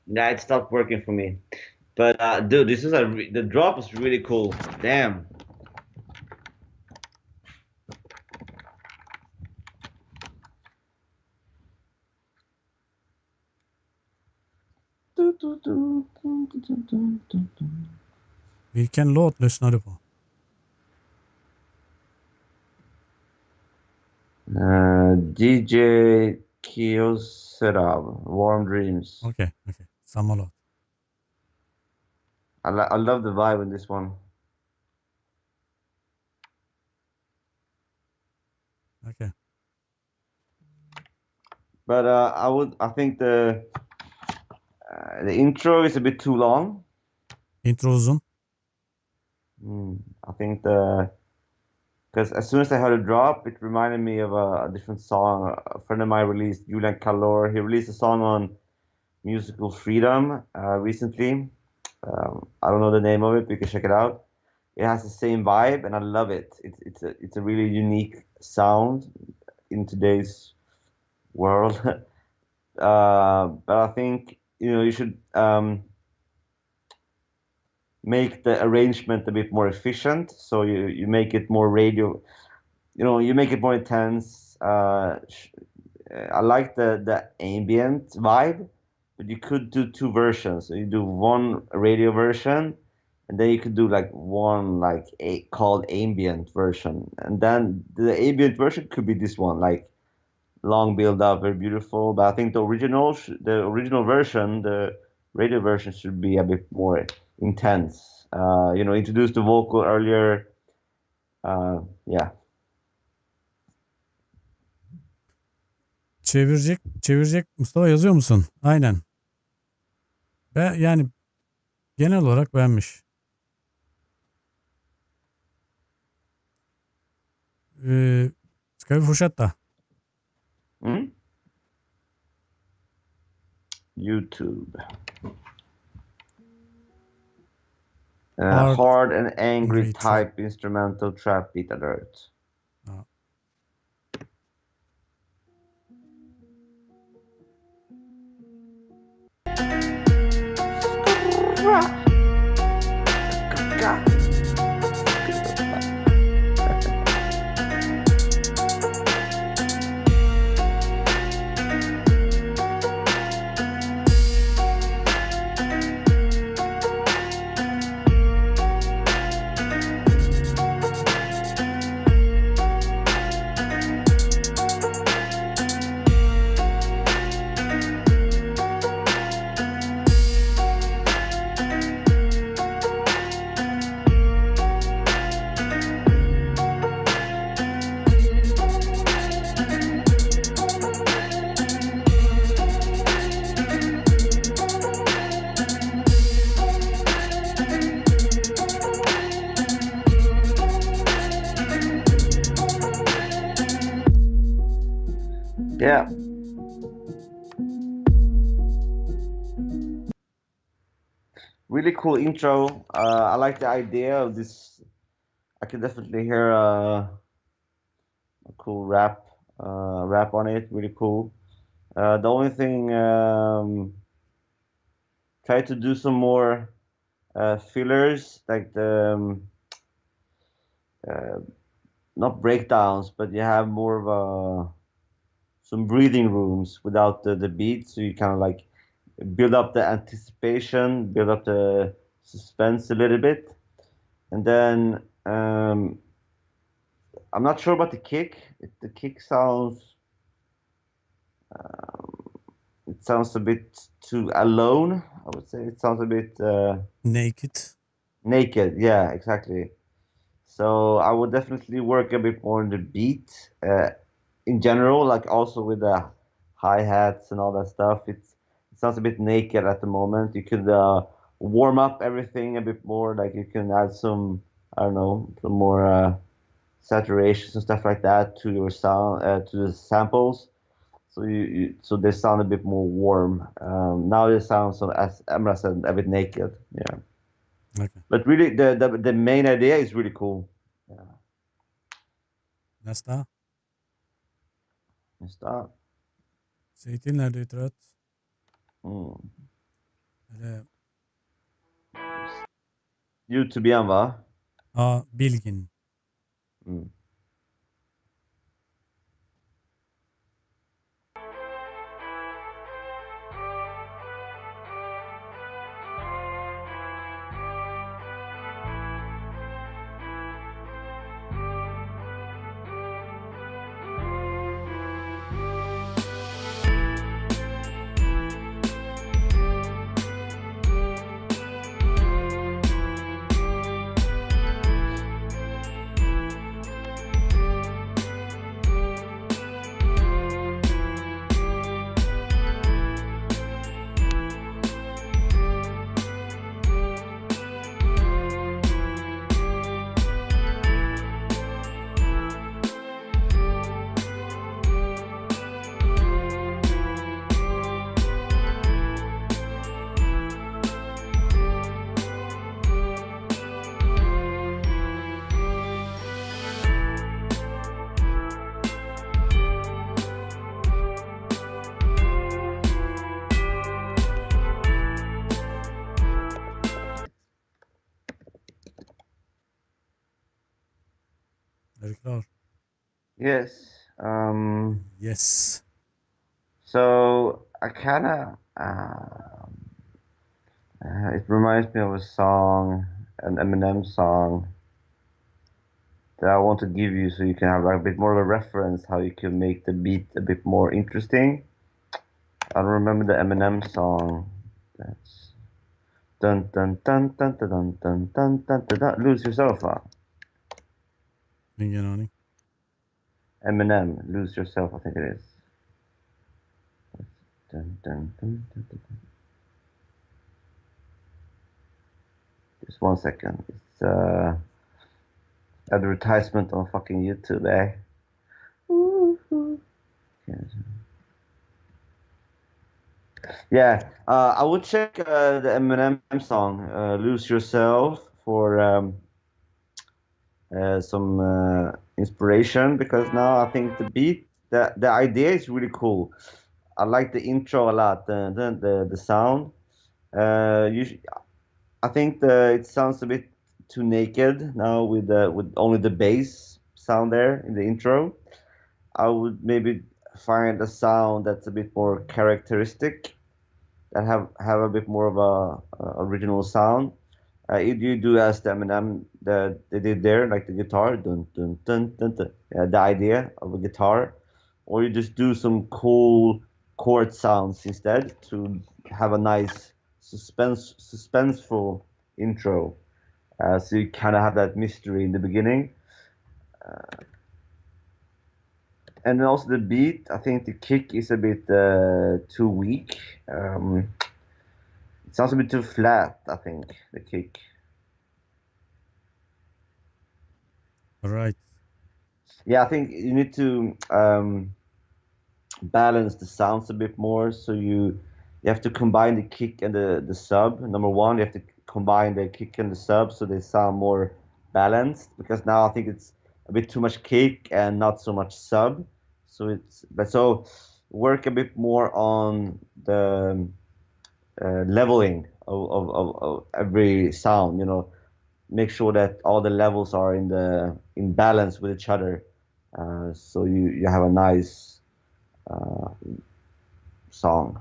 Yeah, it stopped working for me. But dude, the drop is really cool. Damn. Vilken låt lyssnar du på? DJ Kyocera, Warm Dreams. Okej. Samma låt. I love the vibe in this one. Okej. But I think the intro is a bit too long. Intro uzun. I think because as soon as I heard a drop, it reminded me of a different song. A friend of mine released, Julian Kalor. He released a song on Musical Freedom recently. I don't know the name of it, but you can check it out. It has the same vibe, and I love it. It's a really unique sound in today's world. But I think you should make the arrangement a bit more efficient. So you make it more radio. You make it more intense. I like the ambient vibe, but you could do two versions. So you do one radio version, and then you could do like one called ambient version, and then the ambient version could be this one, like long build up, very beautiful. But I think the original version, the radio version, should be a bit more intense. Introduce the vocal earlier. Yeah. Çevirecek Mustafa, yazıyor musun? Aynen. Yani genel olarak beğenmiş. Ska vi fortsätta? YouTube. Hard Hard and angry angry type instrumental trap beat alert. Ja. Yeah. Really cool intro. I like the idea of this. I can definitely hear a cool rap on it. Really cool. The only thing, try to do some more fillers, like the not breakdowns, but you have more of some breathing rooms without the beat, so you kind of like build up the anticipation, build up the suspense a little bit, and then I'm not sure about the kick. The kick sounds it sounds a bit too alone. I would say it sounds a bit naked. Yeah, exactly. So I would definitely work a bit more on the beat in general, like also with the hi-hats and all that stuff. It sounds a bit naked at the moment. You could warm up everything a bit more. Like you can add some, I don't know, some more saturations and stuff like that to your sound, to the samples. So they sound a bit more warm. Now they sound, so as Emra said, a bit naked. Yeah. Okay. But really, the main idea is really cool. Yeah. Nästa. Nästa. Säg till när du är trött. Mm. Eller, YouTube igen, va? ja, Bilgin. Mm. Yes. Yes. So I kind of it reminds me of a song, an Eminem song that I want to give you, so you can have like a bit more of a reference how you can make the beat a bit more interesting. I don't remember the Eminem song. That's dun dun dun dun dun dun dun dun dun dun, dun. Lose yourself. Ingen aning. Eminem, lose yourself. I think it is. Dun, dun, dun, dun, dun, dun. Just 1 second. It's advertisement on fucking YouTube, eh? Yeah, I would check the Eminem song, "Lose Yourself," for some inspiration, because now I think the beat, the idea is really cool. I like the intro a lot, the sound. You, I think it sounds a bit too naked now with only the bass sound there in the intro. I would maybe find a sound that's a bit more characteristic, that have a bit more of a original sound. If you do as the Eminem that they did there, like the guitar, dun dun dun dun, dun, the idea of a guitar, or you just do some cool chord sounds instead to have a nice suspenseful intro. So you kind of have that mystery in the beginning, and then also the beat. I think the kick is a bit too weak. It sounds a bit too flat. I think the kick. All right. Yeah, I think you need to balance the sounds a bit more. So you have to combine the kick and the sub. Number one, you have to combine the kick and the sub so they sound more balanced. Because now I think it's a bit too much kick and not so much sub. So work a bit more on the leveling of every sound. Make sure that all the levels are in balance with each other. So you have a nice song.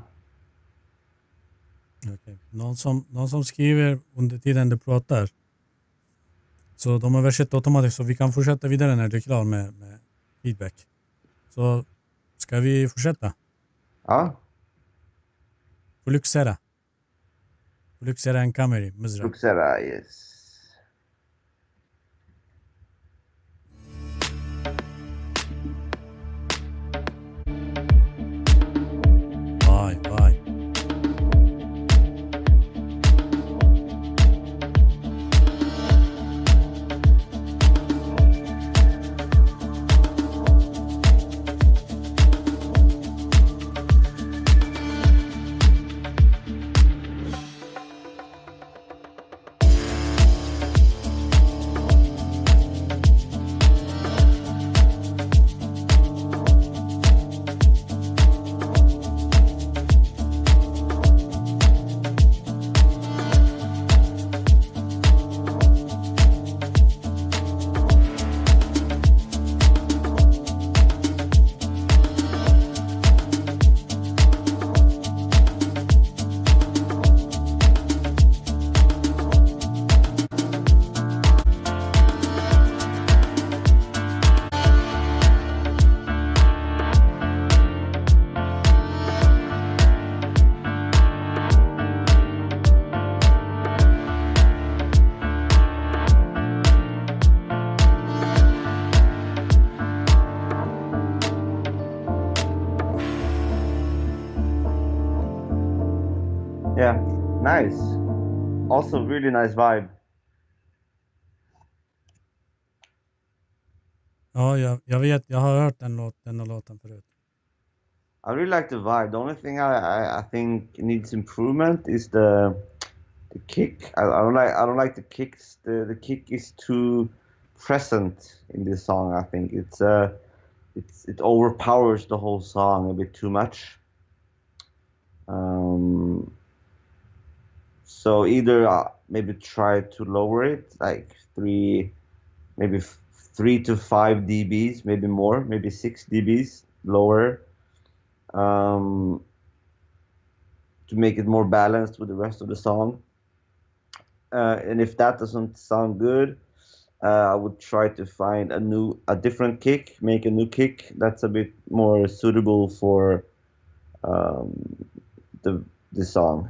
Okay. Någon som skriver under tiden du pratar. Så de översätter automatiskt, så vi kan fortsätta vidare när du är klar med feedback. Så ska vi fortsätta? Ja, Fluxera en kameri, mızrak. Luxera, yes. Vay. Yeah, nice. Also, really nice vibe. Ja, jag vet. Jag har hört den låten förut. I really like the vibe. The only thing I think needs improvement is the kick. I don't like the kicks. The kick is too present in this song. I think it overpowers the whole song a bit too much. So either maybe try to lower it like maybe 3 to 5 dBs, maybe more, maybe 6 dBs lower, to make it more balanced with the rest of the song. And if that doesn't sound good, I would try to find a different kick, make a new kick that's a bit more suitable for the song.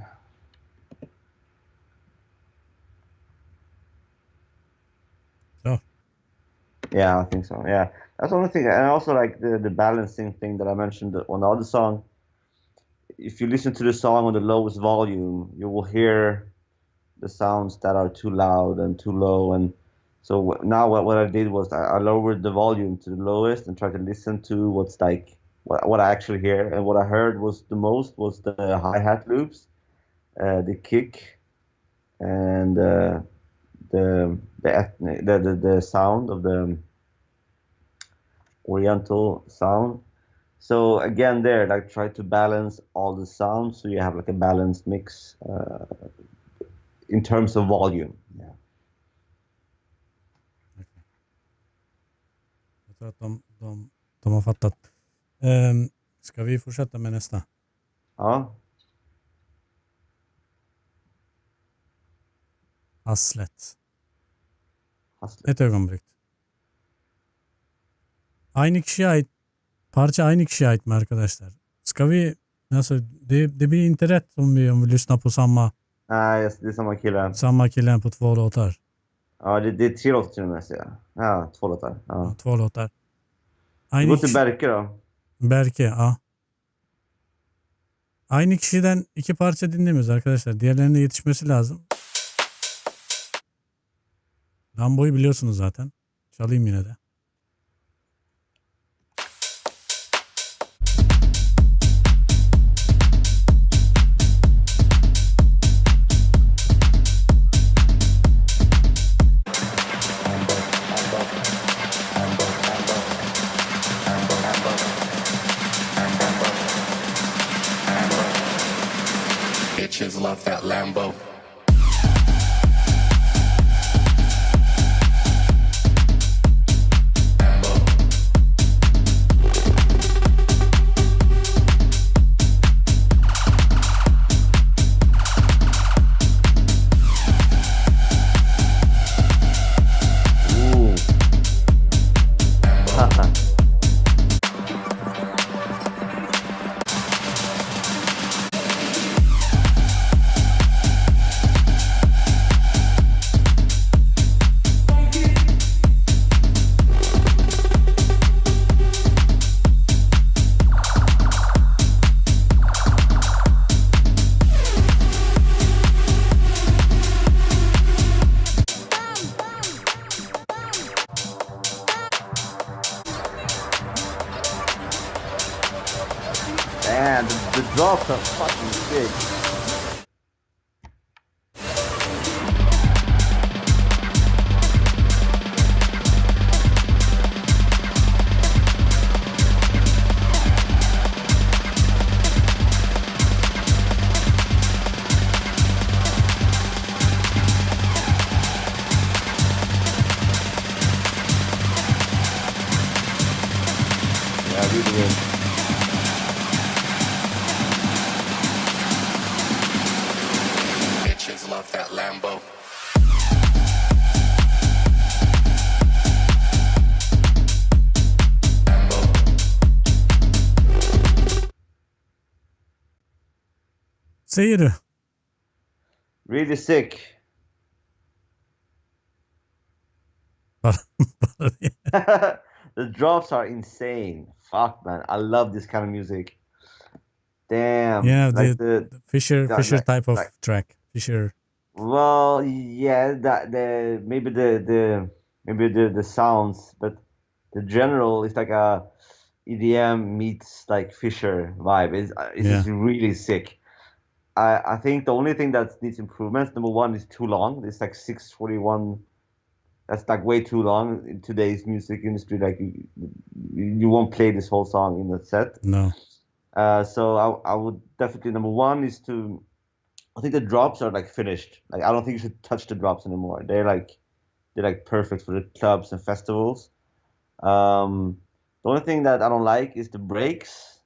So Yeah, I think so. Yeah, that's the only thing. And also like the balancing thing that I mentioned on the other song. If you listen to the song on the lowest volume, you will hear the sounds that are too loud and too low. And so now what I did was I lowered the volume to the lowest and tried to listen to what's like what I actually hear. And what I heard was the most was the hi-hat loops, the kick, and the sound of the oriental sound. So again, there, like try to balance all the sounds so you have like a balanced mix in terms of volume. Yeah. jag tror att de har fattat. Ska vi fortsätta med nästa? Ja. Haslet. Haslet. Et ögonblick. Aynı kişiye ait. Parça aynı kişiye ait mi arkadaşlar? Ska vi... Alltså, det blir inte rätt om vi lyssnar på samma Nej, det är samma kille. killen på 2 låtar. Ja, det är 3 låtar till och med. Så ja, 2 låtar. Ja. Ja, 2 låtar. Vi Aynı går till kişi... Berke då. Berke, ja. Aynı kişiden 2 parça dinlemiyoruz arkadaşlar. Diğerlerine yetişmesi lazım. Lambo'yu biliyorsunuz zaten. Çalayım yine de. Bitches love that Lambo. Man, the drops are fucking sick. Yeah, really good. Bitches love that Lambo. Säger du? Really sick. The drops are insane. Fuck, man. I love this kind of music. Damn. Yeah, like the Fisher like- type of like- track. Fisher. Well, yeah, that maybe the sounds, but the general is like a EDM meets like Fisher vibe. It's just really sick. I think the only thing that needs improvements, number one, is too long. It's like 6:41. That's like way too long in today's music industry. Like you won't play this whole song in a set. No. So I would definitely, number one is to, I think the drops are like finished. Like I don't think you should touch the drops anymore. They're like perfect for the clubs and festivals. The only thing that I don't like is the breaks.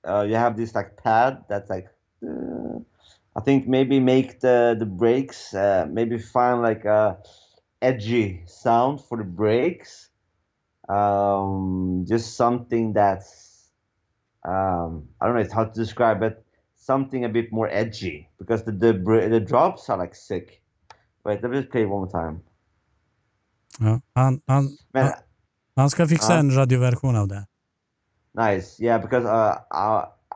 You have this like pad that's like. I think maybe make the breaks. Maybe find like a edgy sound for the breaks. Just something that's I don't know how to describe it. Something a bit more edgy because the drops are like sick. Wait, let me just play it one more time. Ja, Man, han ska fixa uh, en radioversion av det. nice. Yeah, because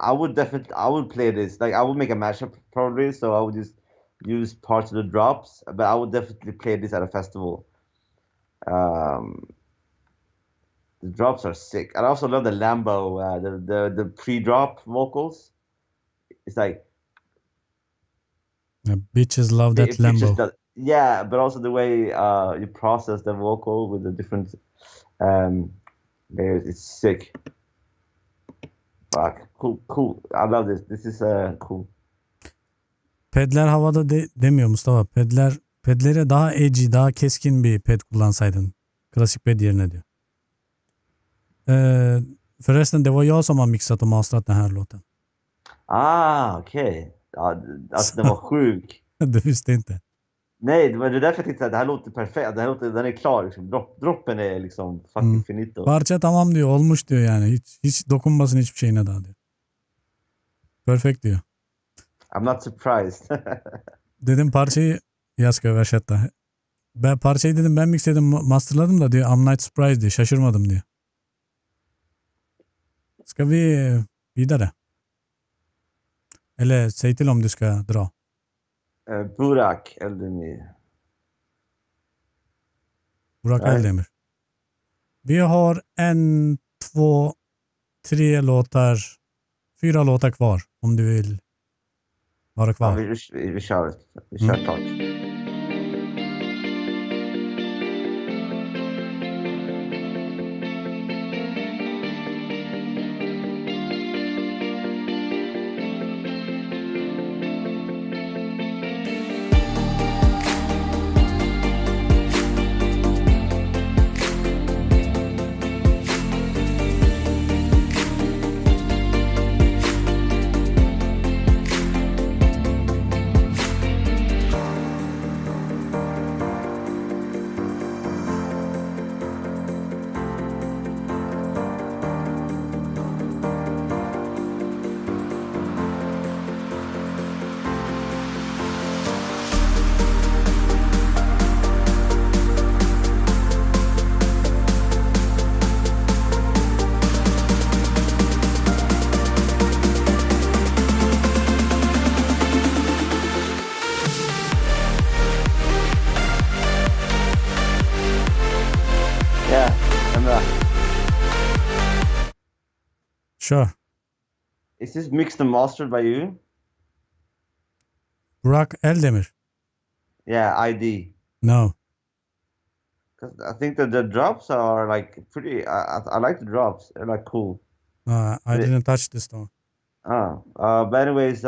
I would definitely I would play this. Like I would make a mashup probably, so I would just use parts of the drops, but I would definitely play this at a festival. Um, the drops are sick. I also love the Lambo, the pre-drop vocals. It's like Yeah, bitches love that it features Lambo. the yeah, but also the way you process the vocal with the different um layers. It's sick. Fuck, cool. I love this. This is cool. Pedler havada demiyor Mustafa. Pedlere daha edgy, daha keskin bir ped kullansaydın. Klasik ped yerine diyor. Förresten, det var jag som har mixat och masterat den här låten. Okej. Ja, alltså den var sjuk. Du visste inte. Nej, men det är därför jag tänkte att det här låter perfekt. Den är klar. Liksom. Droppen är liksom fucking finito. Parça tamam diyor. Olmuş diyor yani. Hiç dokunmasın hiçbir şeyine daha diyor. Perfect diyor. I'm not surprised. Dedim parçayı yaz översätta. Ben parçayı dedim ben mixledim masterladım da diyor. I'm not surprised diyor. Şaşırmadım diyor. Ska vi vidare? Eller säg till om du ska dra. Burak Eldemir. Burak Nej. Eldemir. Vi har 1, 2, 3 låtar. 4 låtar kvar om du vill vara Ja, kvar. vi kör. Vi kör ett tag. Yeah, I'm Sure. Is this mixed and mastered by you? Burak Eldemir. Yeah, ID. No. Because I think that the drops are like pretty. I like the drops. They're like cool. I didn't touch this one. But anyways,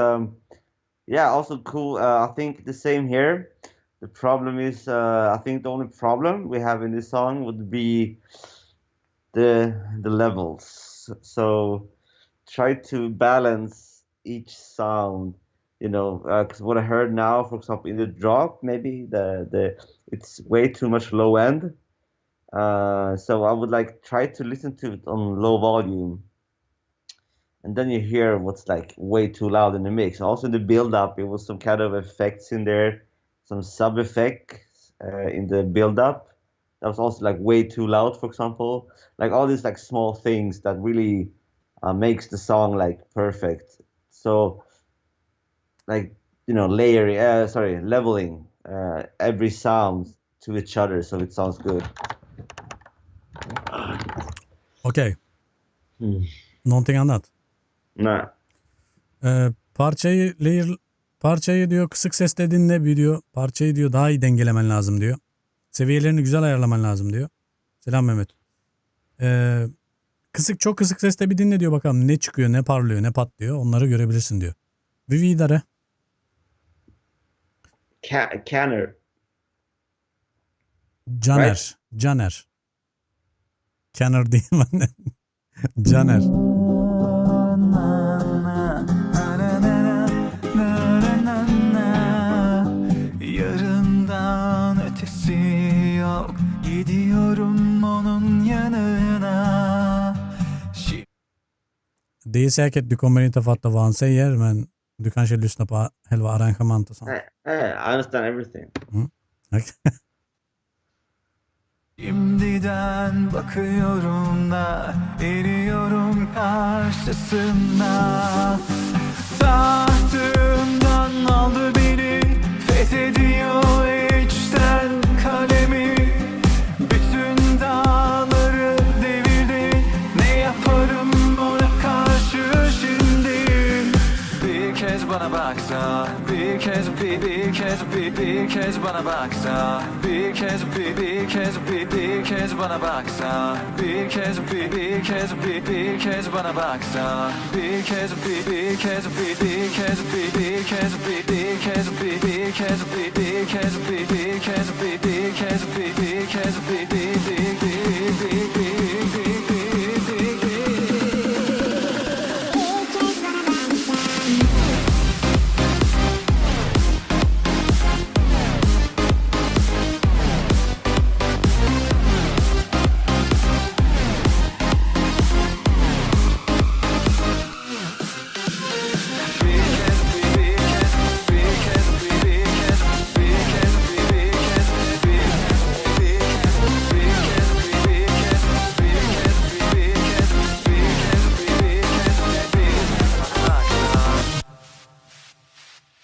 yeah, also cool. I think the same here. The problem is, I think the only problem we have in this song would be the levels. So try to balance each sound. You know, because what I heard now, for example, in the drop, maybe it's way too much low end. So I would like try to listen to it on low volume. And then you hear what's like way too loud in the mix. Also in the build up, it was some kind of effects in there, some sub effects in the build up. That was also like way too loud, for example. Like all these like small things that really makes the song like perfect. So like leveling every sound to each other so it sounds good. Okej. Någonting annat? Nej. Parçayı diyor kısık sesle dinle bir diyor. Parçayı diyor daha iyi dengelemen lazım diyor. Seviyelerini güzel ayarlaman lazım diyor. Selam Mehmet. Çok kısık sesle bir dinle diyor bakalım ne çıkıyor, ne parlıyor, ne patlıyor. Onları görebilirsin diyor. Bir vidare. Canner. Caner. Right? Caner. Caner değil mi? Caner. Yarından ötesi yok, gidiyorum onun yanına. Det är säkert du kommer inte fatta vad han säger, men du kanske lyssnar på själva arrangemanget och sånt. I understand everything. Okay. Şimdiden bakıyorum da eriyorum karşısında. Tahtımdan aldı beni, fethediyor içten kalemi. Bütün dağları devirdi, ne yaparım ona karşı şimdi? Bir kez bana baksa, bir kez bir kez bana baksa, bir kez bir kez bana baksa, bir kez bir kez bana baksa, bir kez bir kez bir kez bir kez bir kez bir kez bir kez bir kez bir kez bir kez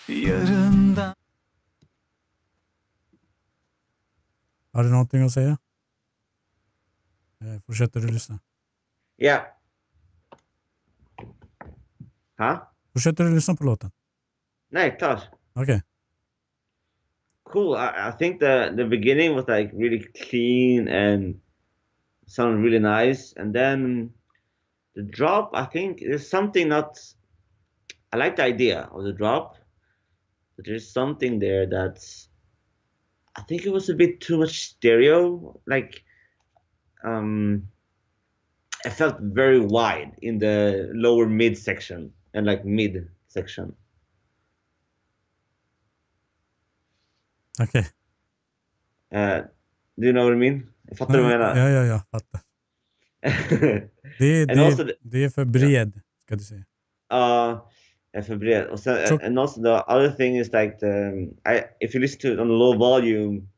yarından. Har du någonting att säga? Fortsätter du lyssna? Yeah. Huh? Fortsätter du lyssna på låten? Nej, klart. Okej. Cool. I think the beginning was like really clean and sounded really nice, and then the drop, I think there's something not. I like the idea of the drop, but there's something there that's. I think it was a bit too much stereo. Like, I felt very wide in the lower mid section and like mid section. Okej. Do you know what I mean? Fattar du vad jag menar? Ja, fattar. And also Det är för bred, ska du säga. För bred. And also the other thing is like if you listen to it on low volume,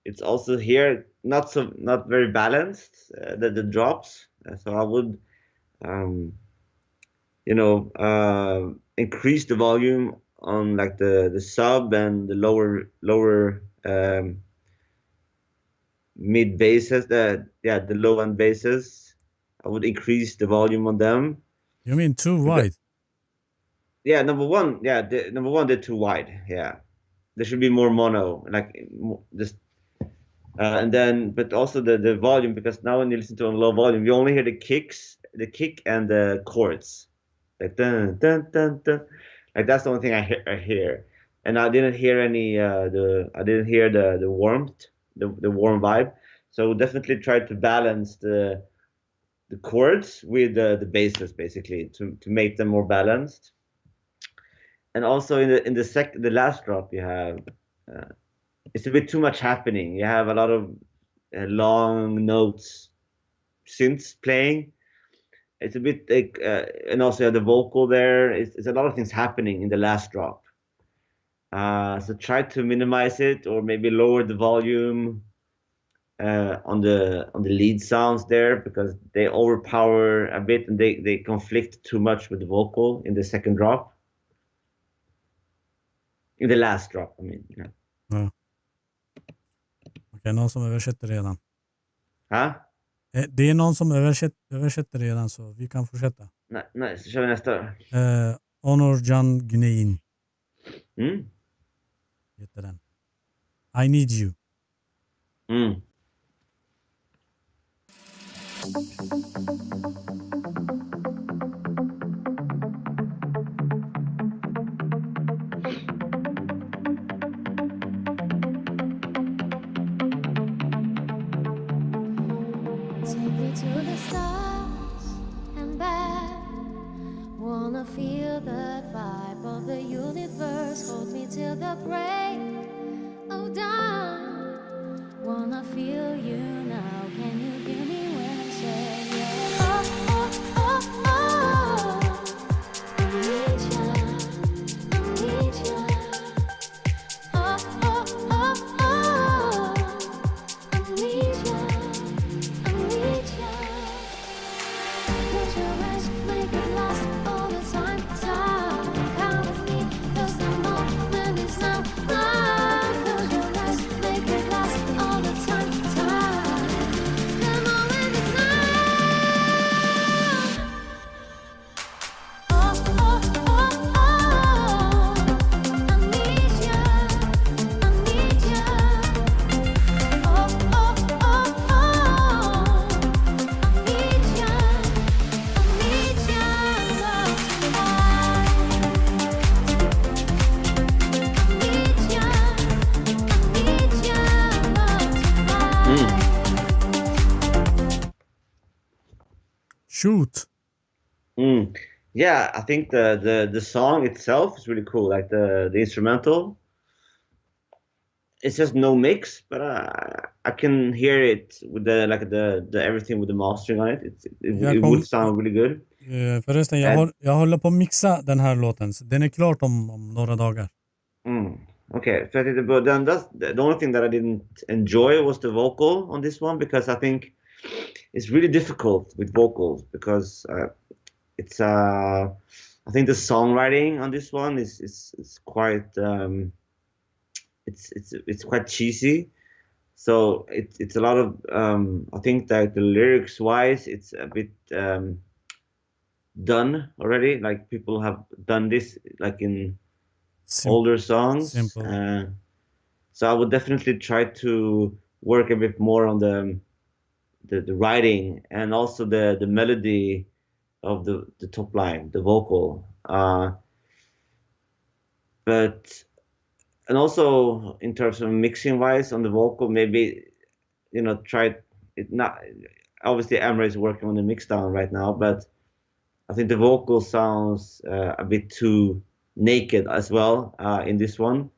it's also here not very balanced, the drops. So I would increase the volume on like the sub and the lower mid basses, the low end basses. I would increase the volume on them. You mean too wide? Yeah, number one, they're too wide. Yeah, there should be more mono, like just, and then, but also the volume, because now when you listen to a low volume, you only hear the kick and the chords, like dun dun dun dun, like that's the only thing I hear, and I didn't hear any the warmth, the warm vibe. So definitely try to balance the chords with the basses, basically, to make them more balanced. And also in the last drop, you have it's a bit too much happening. You have a lot of long notes, synths playing. It's a bit like, and also you have the vocal there. It's a lot of things happening in the last drop. So try to minimize it, or maybe lower the volume on the lead sounds there, because they overpower a bit and they conflict too much with the vocal in the second drop. In the last drop, I mean. Yeah. Ja. Okej, någon som översätter redan. Huh? Det är någon som översätter redan, så vi kan fortsätta. Nej, så kör vi nästa. Onurcan Güney'in heter den. I Need You. Take me Wanna feel the vibe of the universe. Hold me till the break of dawn. Wanna feel you now. Can you hear me when I say yeah? Oh, oh, oh, oh. I need ya. I need ya. Oh, oh, oh, oh. I need ya. I need ya. Close your eyes, make it last all the time. Time, count with me, 'cause the moment is now. Close your eyes, make it last all the time. Time, the moment is now. Oh, oh, oh, oh. I need ya, I need ya. Oh, oh, oh, oh. I need ya, I need ya. Shoot. Yeah, I think the song itself is really cool. Like the instrumental, it's just no mix, but I can hear it with the everything with the mastering on it. It would sound really good. Förresten, jag håller på att mixa den här låten. Så den är klart om några dagar. Okay, so I think the only thing that I didn't enjoy was the vocal on this one, because I think it's really difficult with vocals because it's I think the songwriting on this one is quite it's quite cheesy. So it's a lot of I think that the lyrics wise it's a bit done already. Like people have done this like in older songs. Simple. So I would definitely try to work a bit more on the writing and also the melody of the top line, the vocal. But and also in terms of mixing wise on the vocal, maybe try it. Not obviously Amra is working on the mix down right now, but I think the vocal sounds a bit too naked as well in this one.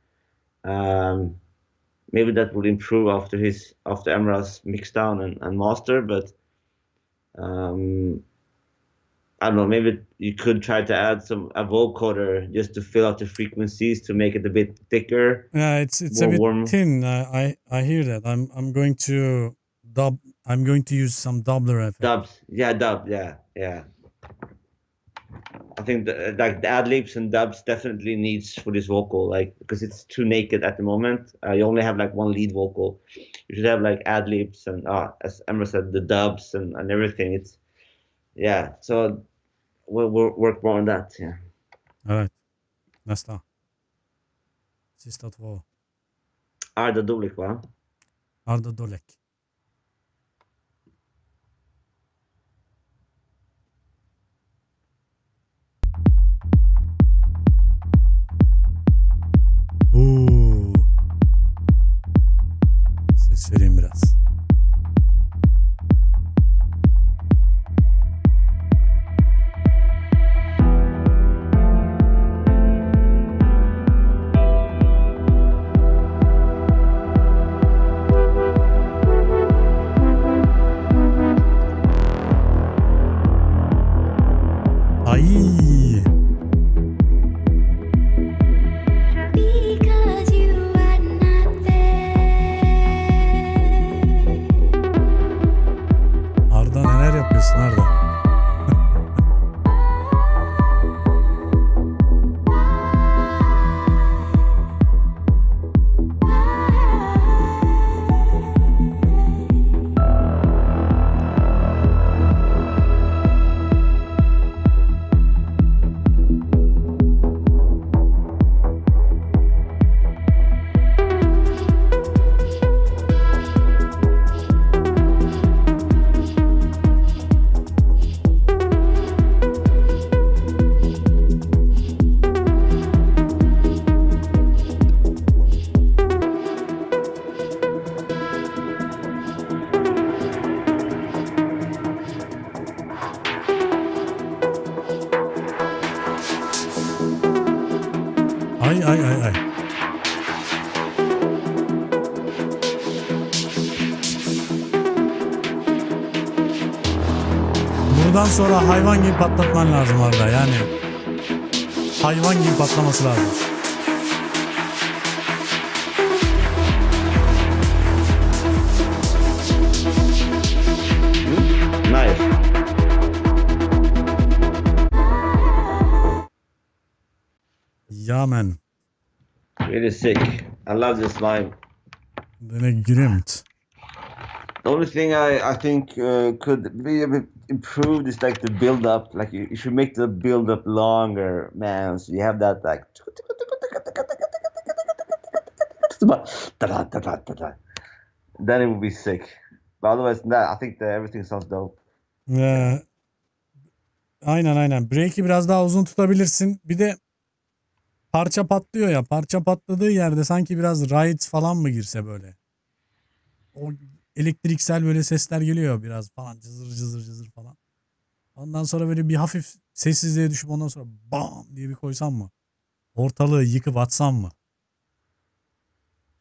Maybe that will improve after Amra's mix down and master, but I don't know, maybe you could try to add a vocoder just to fill out the frequencies to make it a bit thicker. Yeah, it's a bit thin. I hear that. I'm going to dub. I'm going to use some doubler effect. Dubs, yeah. I think the ad libs and dubs definitely needs for this vocal, like because it's too naked at the moment. You only have like one lead vocal. You should have like ad libs and as Emma said, the dubs and everything. It's so we'll work more on that. Yeah. All right. Nästa. Sista två. Arda Dolek, va? Arda Dolek. Ses vereyim biraz. Ay ay ay ay. Buradan sonra hayvan gibi patlatman lazım Arda. Yani hayvan gibi patlaması lazım. Nice. Ja men. Really sick. I love this line. Den är grymt. The only thing I think could be a bit improved is like the build up. Like you should make the build up longer, man. So you have that like. Then it would be sick. But otherwise, I think that everything sounds dope. Aynen. Break'i biraz daha uzun tutabilirsin. Bir de parça patlıyor ya. Parça patladığı yerde sanki biraz ride falan mı girse böyle. O elektriksel böyle sesler geliyor biraz falan. Cızır falan. Ondan sonra böyle bir hafif sessizliğe düşüp ondan sonra bam diye bir koysam mı? Ortalığı yıkıp atsam mı?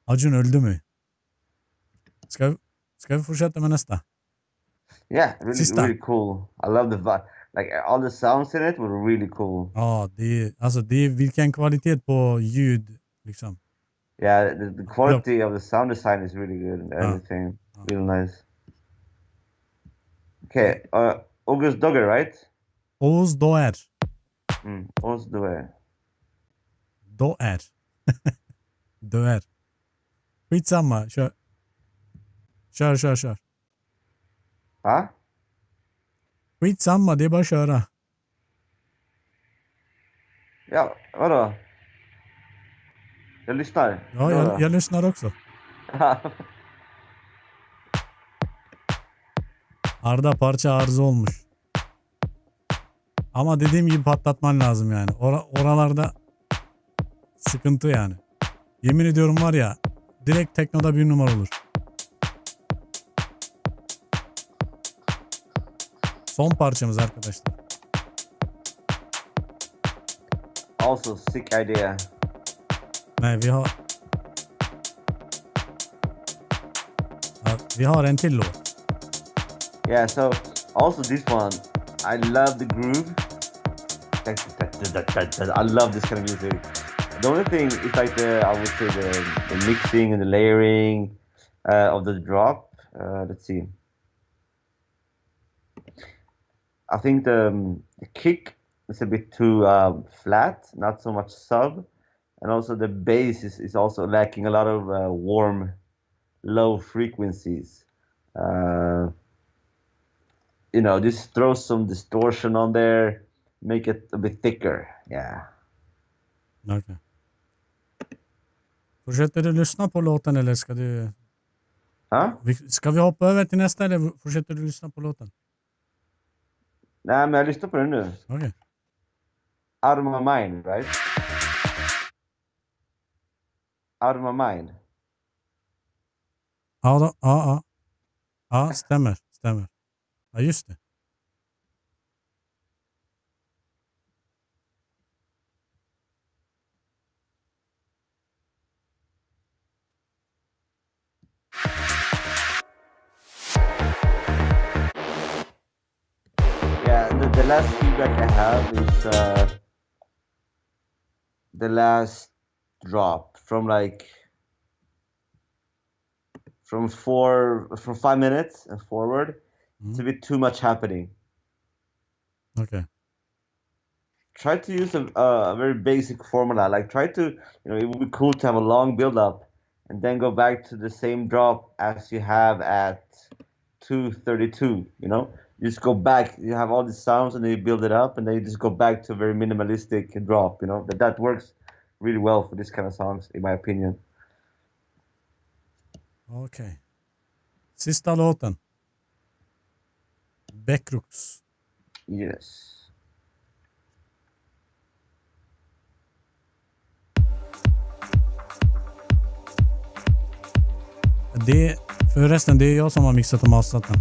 Acun öldü mü? Ska vi fortsätta med nästa? Yeah, really, Sista. really cool. I love the vibe. Like all the sounds in it were really cool. Ja, det är vilken kvalitet på ljud liksom. Yeah, the quality of the sound design is really good and everything. Really nice. Okay, August Dogger, right? Oğuz Doğer. August Dogger. Doğer. Döver. Skitsamma. Kör. Va? Skitsamma, det är bara att köra. Ja, vadå? Jag lyssnar. Ja, jag lyssnar också. Arda parça arıza olmuş. Ama dediğim gibi patlatman lazım yani. Oralarda sıkıntı yani. Yemin ediyorum var ya, direkt teknoda bir numara olur. Son parçamız arkadaşlar. Also, sick idea. Nej, vi har en till låt. Yeah, so also this one, I love the groove. I love this kind of music. The only thing is like I would say the mixing and the layering of the drop. Let's see. I think the kick is a bit too flat, not so much sub, and also the bass is also lacking a lot of warm, low frequencies. Just throw some distortion on there, make it a bit thicker. Yeah. Okay. Fortsätter du lyssna på låten eller ska du... Ska vi hoppa över till nästa eller fortsätter du lyssna på låten? Nej, men jag lyssnar på den nu. Okay. Out of my mind, right? Out of my mind. Ja, stämmer. Ja, just det. The last feedback I have is the last drop from 5 minutes and forward. It's a bit too much happening. Okay. Try to use a very basic formula. Like try to, it would be cool to have a long build up and then go back to the same drop as you have at 2:32. You just go back. You have all these sounds and then you build it up and then you just go back to a very minimalistic drop. That works really well for this kind of songs, in my opinion. Okay. Sista låten. Backroots. Yes. Förresten, det är jag som har mixat och mastrat den.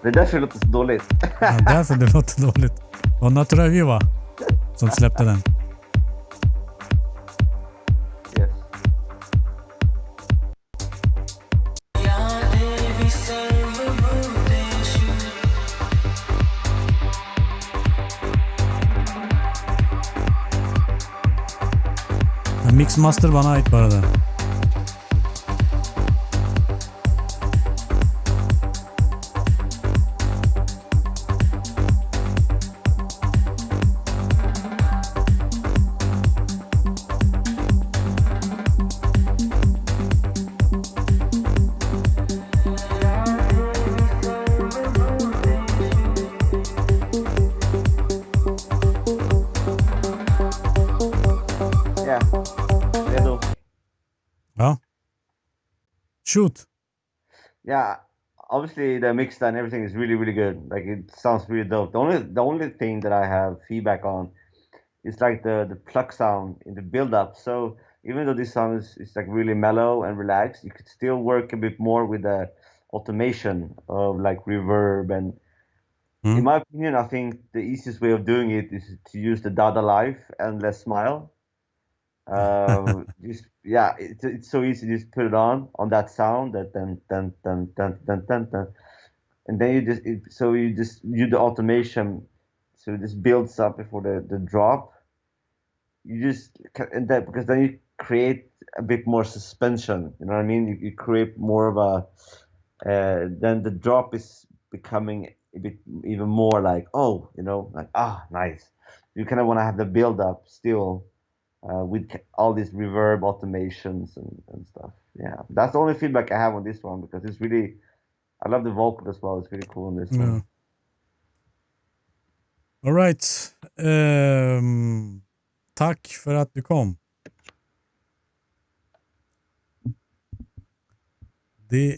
Det är därför det låter så dåligt. Ja, därför det låter dåligt. Och Naturviva som släppte den. Mix Master bana ait bu arada. Yeah. Redo. Ha? Shoot. Yeah. Obviously, the mix and everything is really, really good. Like it sounds really dope. The only thing that I have feedback on is like the pluck sound in the build up. So even though this song is like really mellow and relaxed, you could still work a bit more with the automation of like reverb. And in Hı? my opinion, I think the easiest way of doing it is to use the Dada Life and Less Smile. Just yeah, it's so easy. Just put it on that sound, that dun, and then you just do the automation, so this builds up before the drop. You just and that because then you create a bit more suspension. You know what I mean? You create more of a then the drop is becoming a bit even more like, oh, like, nice. You kind of want to have the build up still with all these reverb automations and stuff. Yeah, that's the only feedback I have on this one because it's really, I love the vocal as well. It's really cool on this Yeah. one. All right. Tack för att du kom.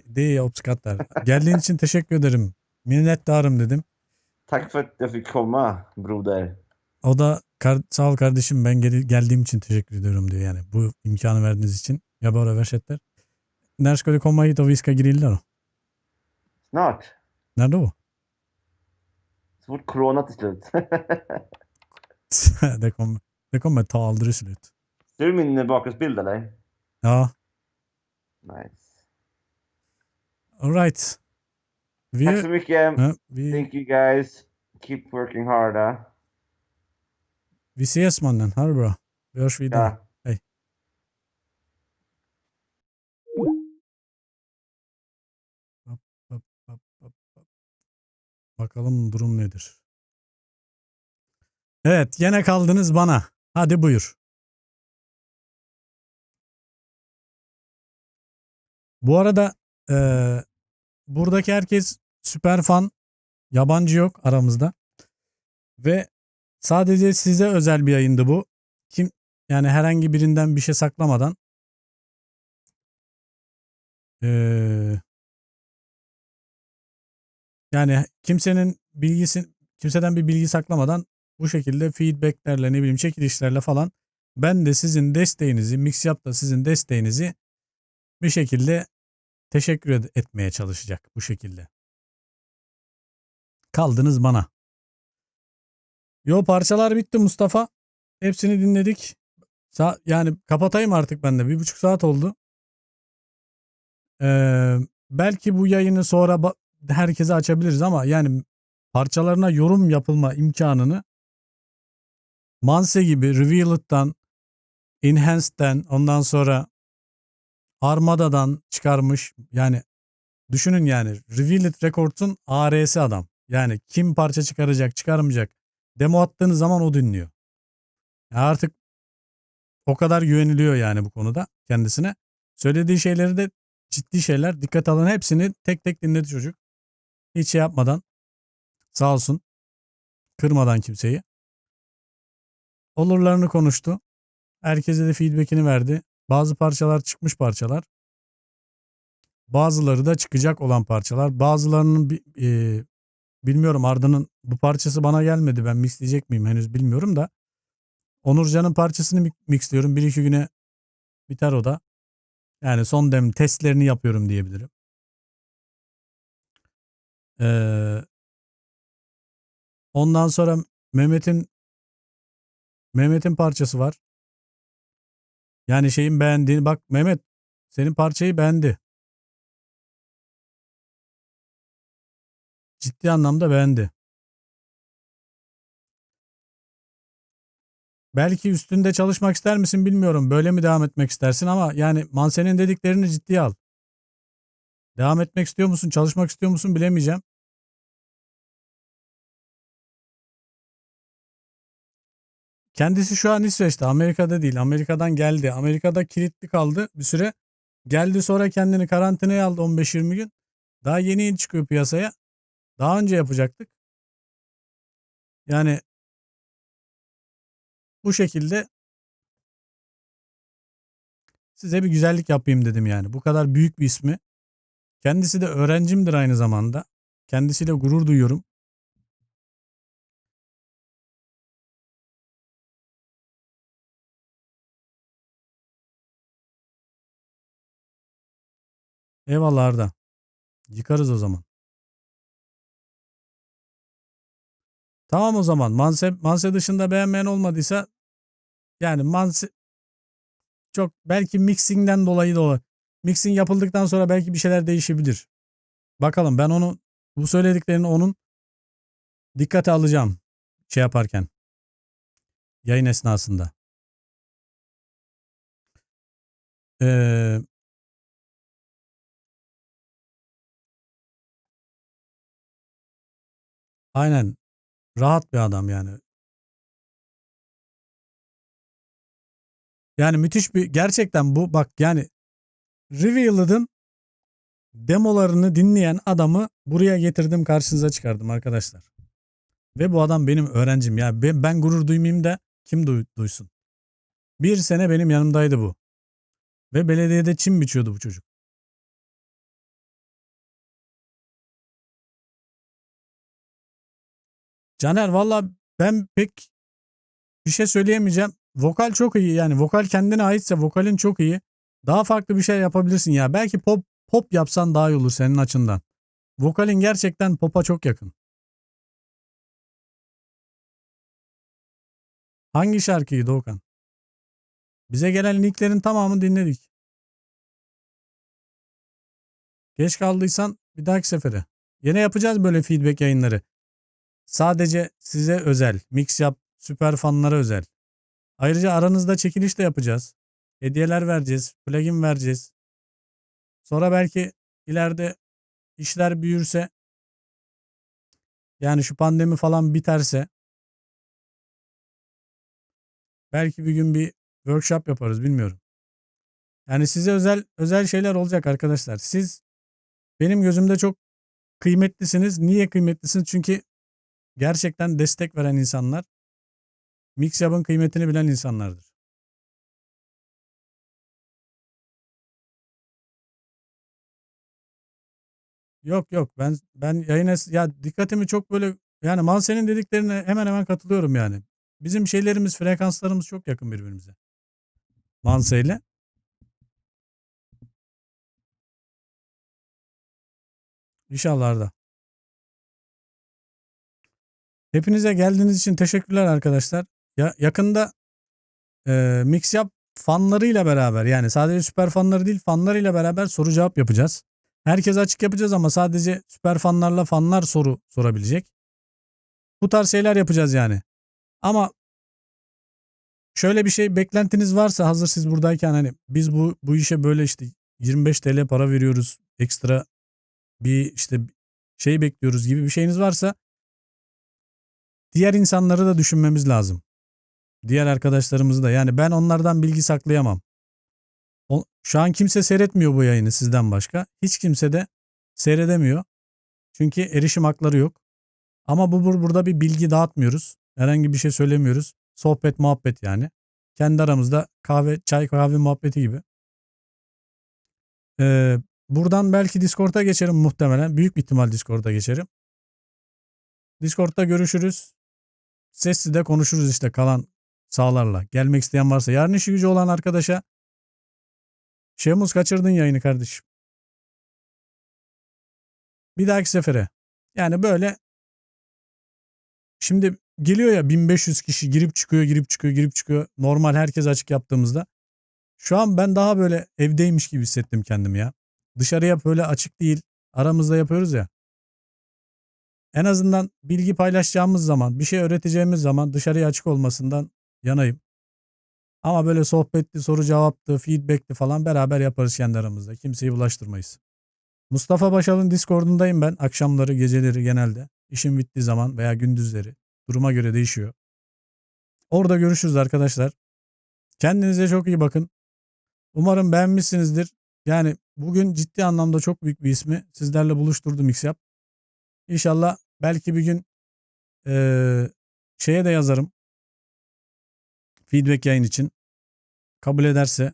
Det jag uppskattar. Geldiğin için teşekkür ederim. Minnettarım dedim. Tack för att jag fick komma, broder. O da sağ ol kardeşim ben geldiğim için teşekkür ediyorum diyor yani. Bu imkanı verdiğiniz için. Jag bara översätter. När ska du komma hit och vi ska grilla då? Snart. När då? Så fort corona till slut. det kommer ta aldrig slut. Ser du min bakgrundsbild eller? Ja, Nice. all right. Tack så mycket. Ja, Thank you guys. Keep working hard. vi ses mannen. Ha det bra. Vi hörs vidare. Ja. Hej. Bakalım durum nedir? Evet, yine kaldınız bana. Hadi buyur. Bu arada buradaki herkes süper fan. Yabancı yok aramızda. Ve sadece size özel bir yayındı bu. Yani herhangi birinden bir şey saklamadan yani kimseden bir bilgi saklamadan bu şekilde feedbacklerle ne bileyim çekilişlerle falan ben de sizin desteğinizi, Mixyap da sizin desteğinizi bir şekilde teşekkür etmeye çalışacak bu şekilde. Kaldınız bana. Yo parçalar bitti Mustafa. Hepsini dinledik. Yani kapatayım artık ben de. 1,5 saat oldu. Belki bu yayını sonra herkese açabiliriz ama yani parçalarına yorum yapılma imkanını Manse gibi Revealed'dan, Enhanced'den, ondan sonra Armada'dan çıkarmış. Yani düşünün yani Revealed Records'un AR'si adam. Yani kim parça çıkaracak, çıkarmayacak. Demo attığınız zaman o dinliyor. Artık o kadar güveniliyor yani bu konuda kendisine. Söylediği şeyleri de ciddi şeyler. Dikkat alın, hepsini tek tek dinledi çocuk. Hiç şey yapmadan. Sağ olsun. Kırmadan kimseyi. Olurlarını konuştu. Herkese de feedback'ini verdi. Bazı parçalar çıkmış parçalar. Bazıları da çıkacak olan parçalar. Bazılarının bilmiyorum, Arda'nın bu parçası bana gelmedi. Ben mixleyecek miyim henüz bilmiyorum da. Onurcan'ın parçasını mixliyorum. 1-2 güne biter o da. Yani son dem testlerini yapıyorum diyebilirim. Ondan sonra Mehmet'in parçası var. Yani şeyin beğendiğini, bak Mehmet senin parçayı beğendi. Ciddi anlamda beğendi. Belki üstünde çalışmak ister misin bilmiyorum. Böyle mi devam etmek istersin ama yani Manse'nin dediklerini ciddiye al. Devam etmek istiyor musun, çalışmak istiyor musun bilemeyeceğim. Kendisi şu an İsveç'te, Amerika'da değil. Amerika'dan geldi. Amerika'da kilitli kaldı bir süre. Geldi sonra kendini karantinaya aldı 15-20 gün. Daha yeni çıkıyor piyasaya. Daha önce yapacaktık. Yani bu şekilde size bir güzellik yapayım dedim yani. Bu kadar büyük bir ismi. Kendisi de öğrencimdir aynı zamanda. Kendisiyle gurur duyuyorum. Eyvallah Arda. Yıkarız o zaman. Tamam o zaman. Manse dışında beğenmeyen olmadıysa yani Manse çok belki mixing'den dolayı da olur. Mixing yapıldıktan sonra belki bir şeyler değişebilir. Bakalım ben onu bu söylediklerini onun dikkate alacağım şey yaparken yayın esnasında. Ee, aynen rahat bir adam yani. Yani müthiş bir gerçekten bu bak yani Revealed'ın demolarını dinleyen adamı buraya getirdim karşınıza çıkardım arkadaşlar. Ve bu adam benim öğrencim ya ben gurur duymayayım da kim duysun. Bir sene benim yanımdaydı bu. Ve belediyede çim biçiyordu bu çocuk. Caner valla ben pek bir şey söyleyemeyeceğim. Vokal çok iyi yani vokal kendine aitse vokalin çok iyi. Daha farklı bir şey yapabilirsin ya. Belki pop yapsan daha iyi olur senin açından. Vokalin gerçekten pop'a çok yakın. Hangi şarkıyı Doğukan? Bize gelen linklerin tamamını dinledik. Geç kaldıysan bir dahaki sefere. Yine yapacağız böyle feedback yayınları. Sadece size özel. Mixyap süper fanlara özel. Ayrıca aranızda çekiliş de yapacağız. Hediyeler vereceğiz. Plugin vereceğiz. Sonra belki ileride işler büyürse yani şu pandemi falan biterse belki bir gün bir workshop yaparız bilmiyorum. Yani size özel şeyler olacak arkadaşlar. Siz benim gözümde çok kıymetlisiniz. Niye kıymetlisiniz? Çünkü gerçekten destek veren insanlar. Mixyap'ın kıymetini bilen insanlardır. Yok ben yayına ya dikkatimi çok böyle yani Manse'nin dediklerine hemen hemen katılıyorum yani. Bizim şeylerimiz frekanslarımız çok yakın birbirimize. Manse ile. İnşallah Arda. Hepinize geldiğiniz için teşekkürler arkadaşlar. Ya yakında Mixyap fanlarıyla beraber yani sadece süper fanları değil fanlarıyla beraber soru cevap yapacağız. Herkes açık yapacağız ama sadece süper fanlarla fanlar soru sorabilecek. Bu tarz şeyler yapacağız yani. Ama şöyle bir şey beklentiniz varsa hazır siz buradayken hani biz bu işe böyle işte 25 TL para veriyoruz ekstra bir işte şey bekliyoruz gibi bir şeyiniz varsa diğer insanları da düşünmemiz lazım. Diğer arkadaşlarımızı da yani ben onlardan bilgi saklayamam. Şu an kimse seyretmiyor bu yayını sizden başka. Hiç kimse de seyredemiyor. Çünkü erişim hakları yok. Ama burada bir bilgi dağıtmıyoruz. Herhangi bir şey söylemiyoruz. Sohbet muhabbet yani. Kendi aramızda çay kahve muhabbeti gibi. Buradan belki Discord'a geçerim muhtemelen. Büyük bir ihtimal Discord'a geçerim. Discord'da görüşürüz. Sessiz de konuşuruz işte kalan sağlarla. Gelmek isteyen varsa. Yarın işi gücü olan arkadaşa Şemuz kaçırdın yayını kardeşim. Bir dahaki sefere. Yani böyle şimdi geliyor ya 1500 kişi girip çıkıyor. Normal herkes açık yaptığımızda. Şu an ben daha böyle evdeymiş gibi hissettim kendimi ya. Dışarıya böyle açık değil. Aramızda yapıyoruz ya. En azından bilgi paylaşacağımız zaman, bir şey öğreteceğimiz zaman dışarıya açık olmasından yanayım. Ama böyle sohbetli, soru cevaplı, feedbackli falan beraber yaparız kendi aramızda. Kimseyi bulaştırmayız. Mustafa Başal'ın Discord'undayım ben. Akşamları, geceleri genelde. İşim bittiği zaman veya gündüzleri. Duruma göre değişiyor. Orada görüşürüz arkadaşlar. Kendinize çok iyi bakın. Umarım beğenmişsinizdir. Yani bugün ciddi anlamda çok büyük bir ismi sizlerle buluşturdu Mixyap. İnşallah belki bir gün şeye de yazarım. Feedback yayın için. Kabul ederse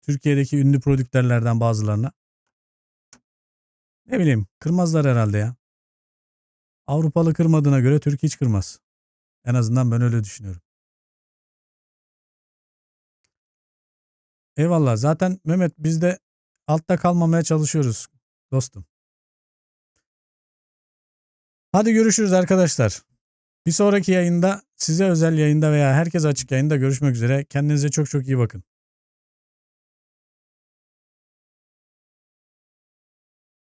Türkiye'deki ünlü prodüktörlerden bazılarına. Ne bileyim, kırmazlar herhalde ya. Avrupalı kırmadığına göre Türk hiç kırmaz. En azından ben öyle düşünüyorum. Eyvallah. Zaten Mehmet biz de altta kalmamaya çalışıyoruz dostum. Hadi görüşürüz arkadaşlar. Bir sonraki yayında, size özel yayında veya herkese açık yayında görüşmek üzere. Kendinize çok çok iyi bakın.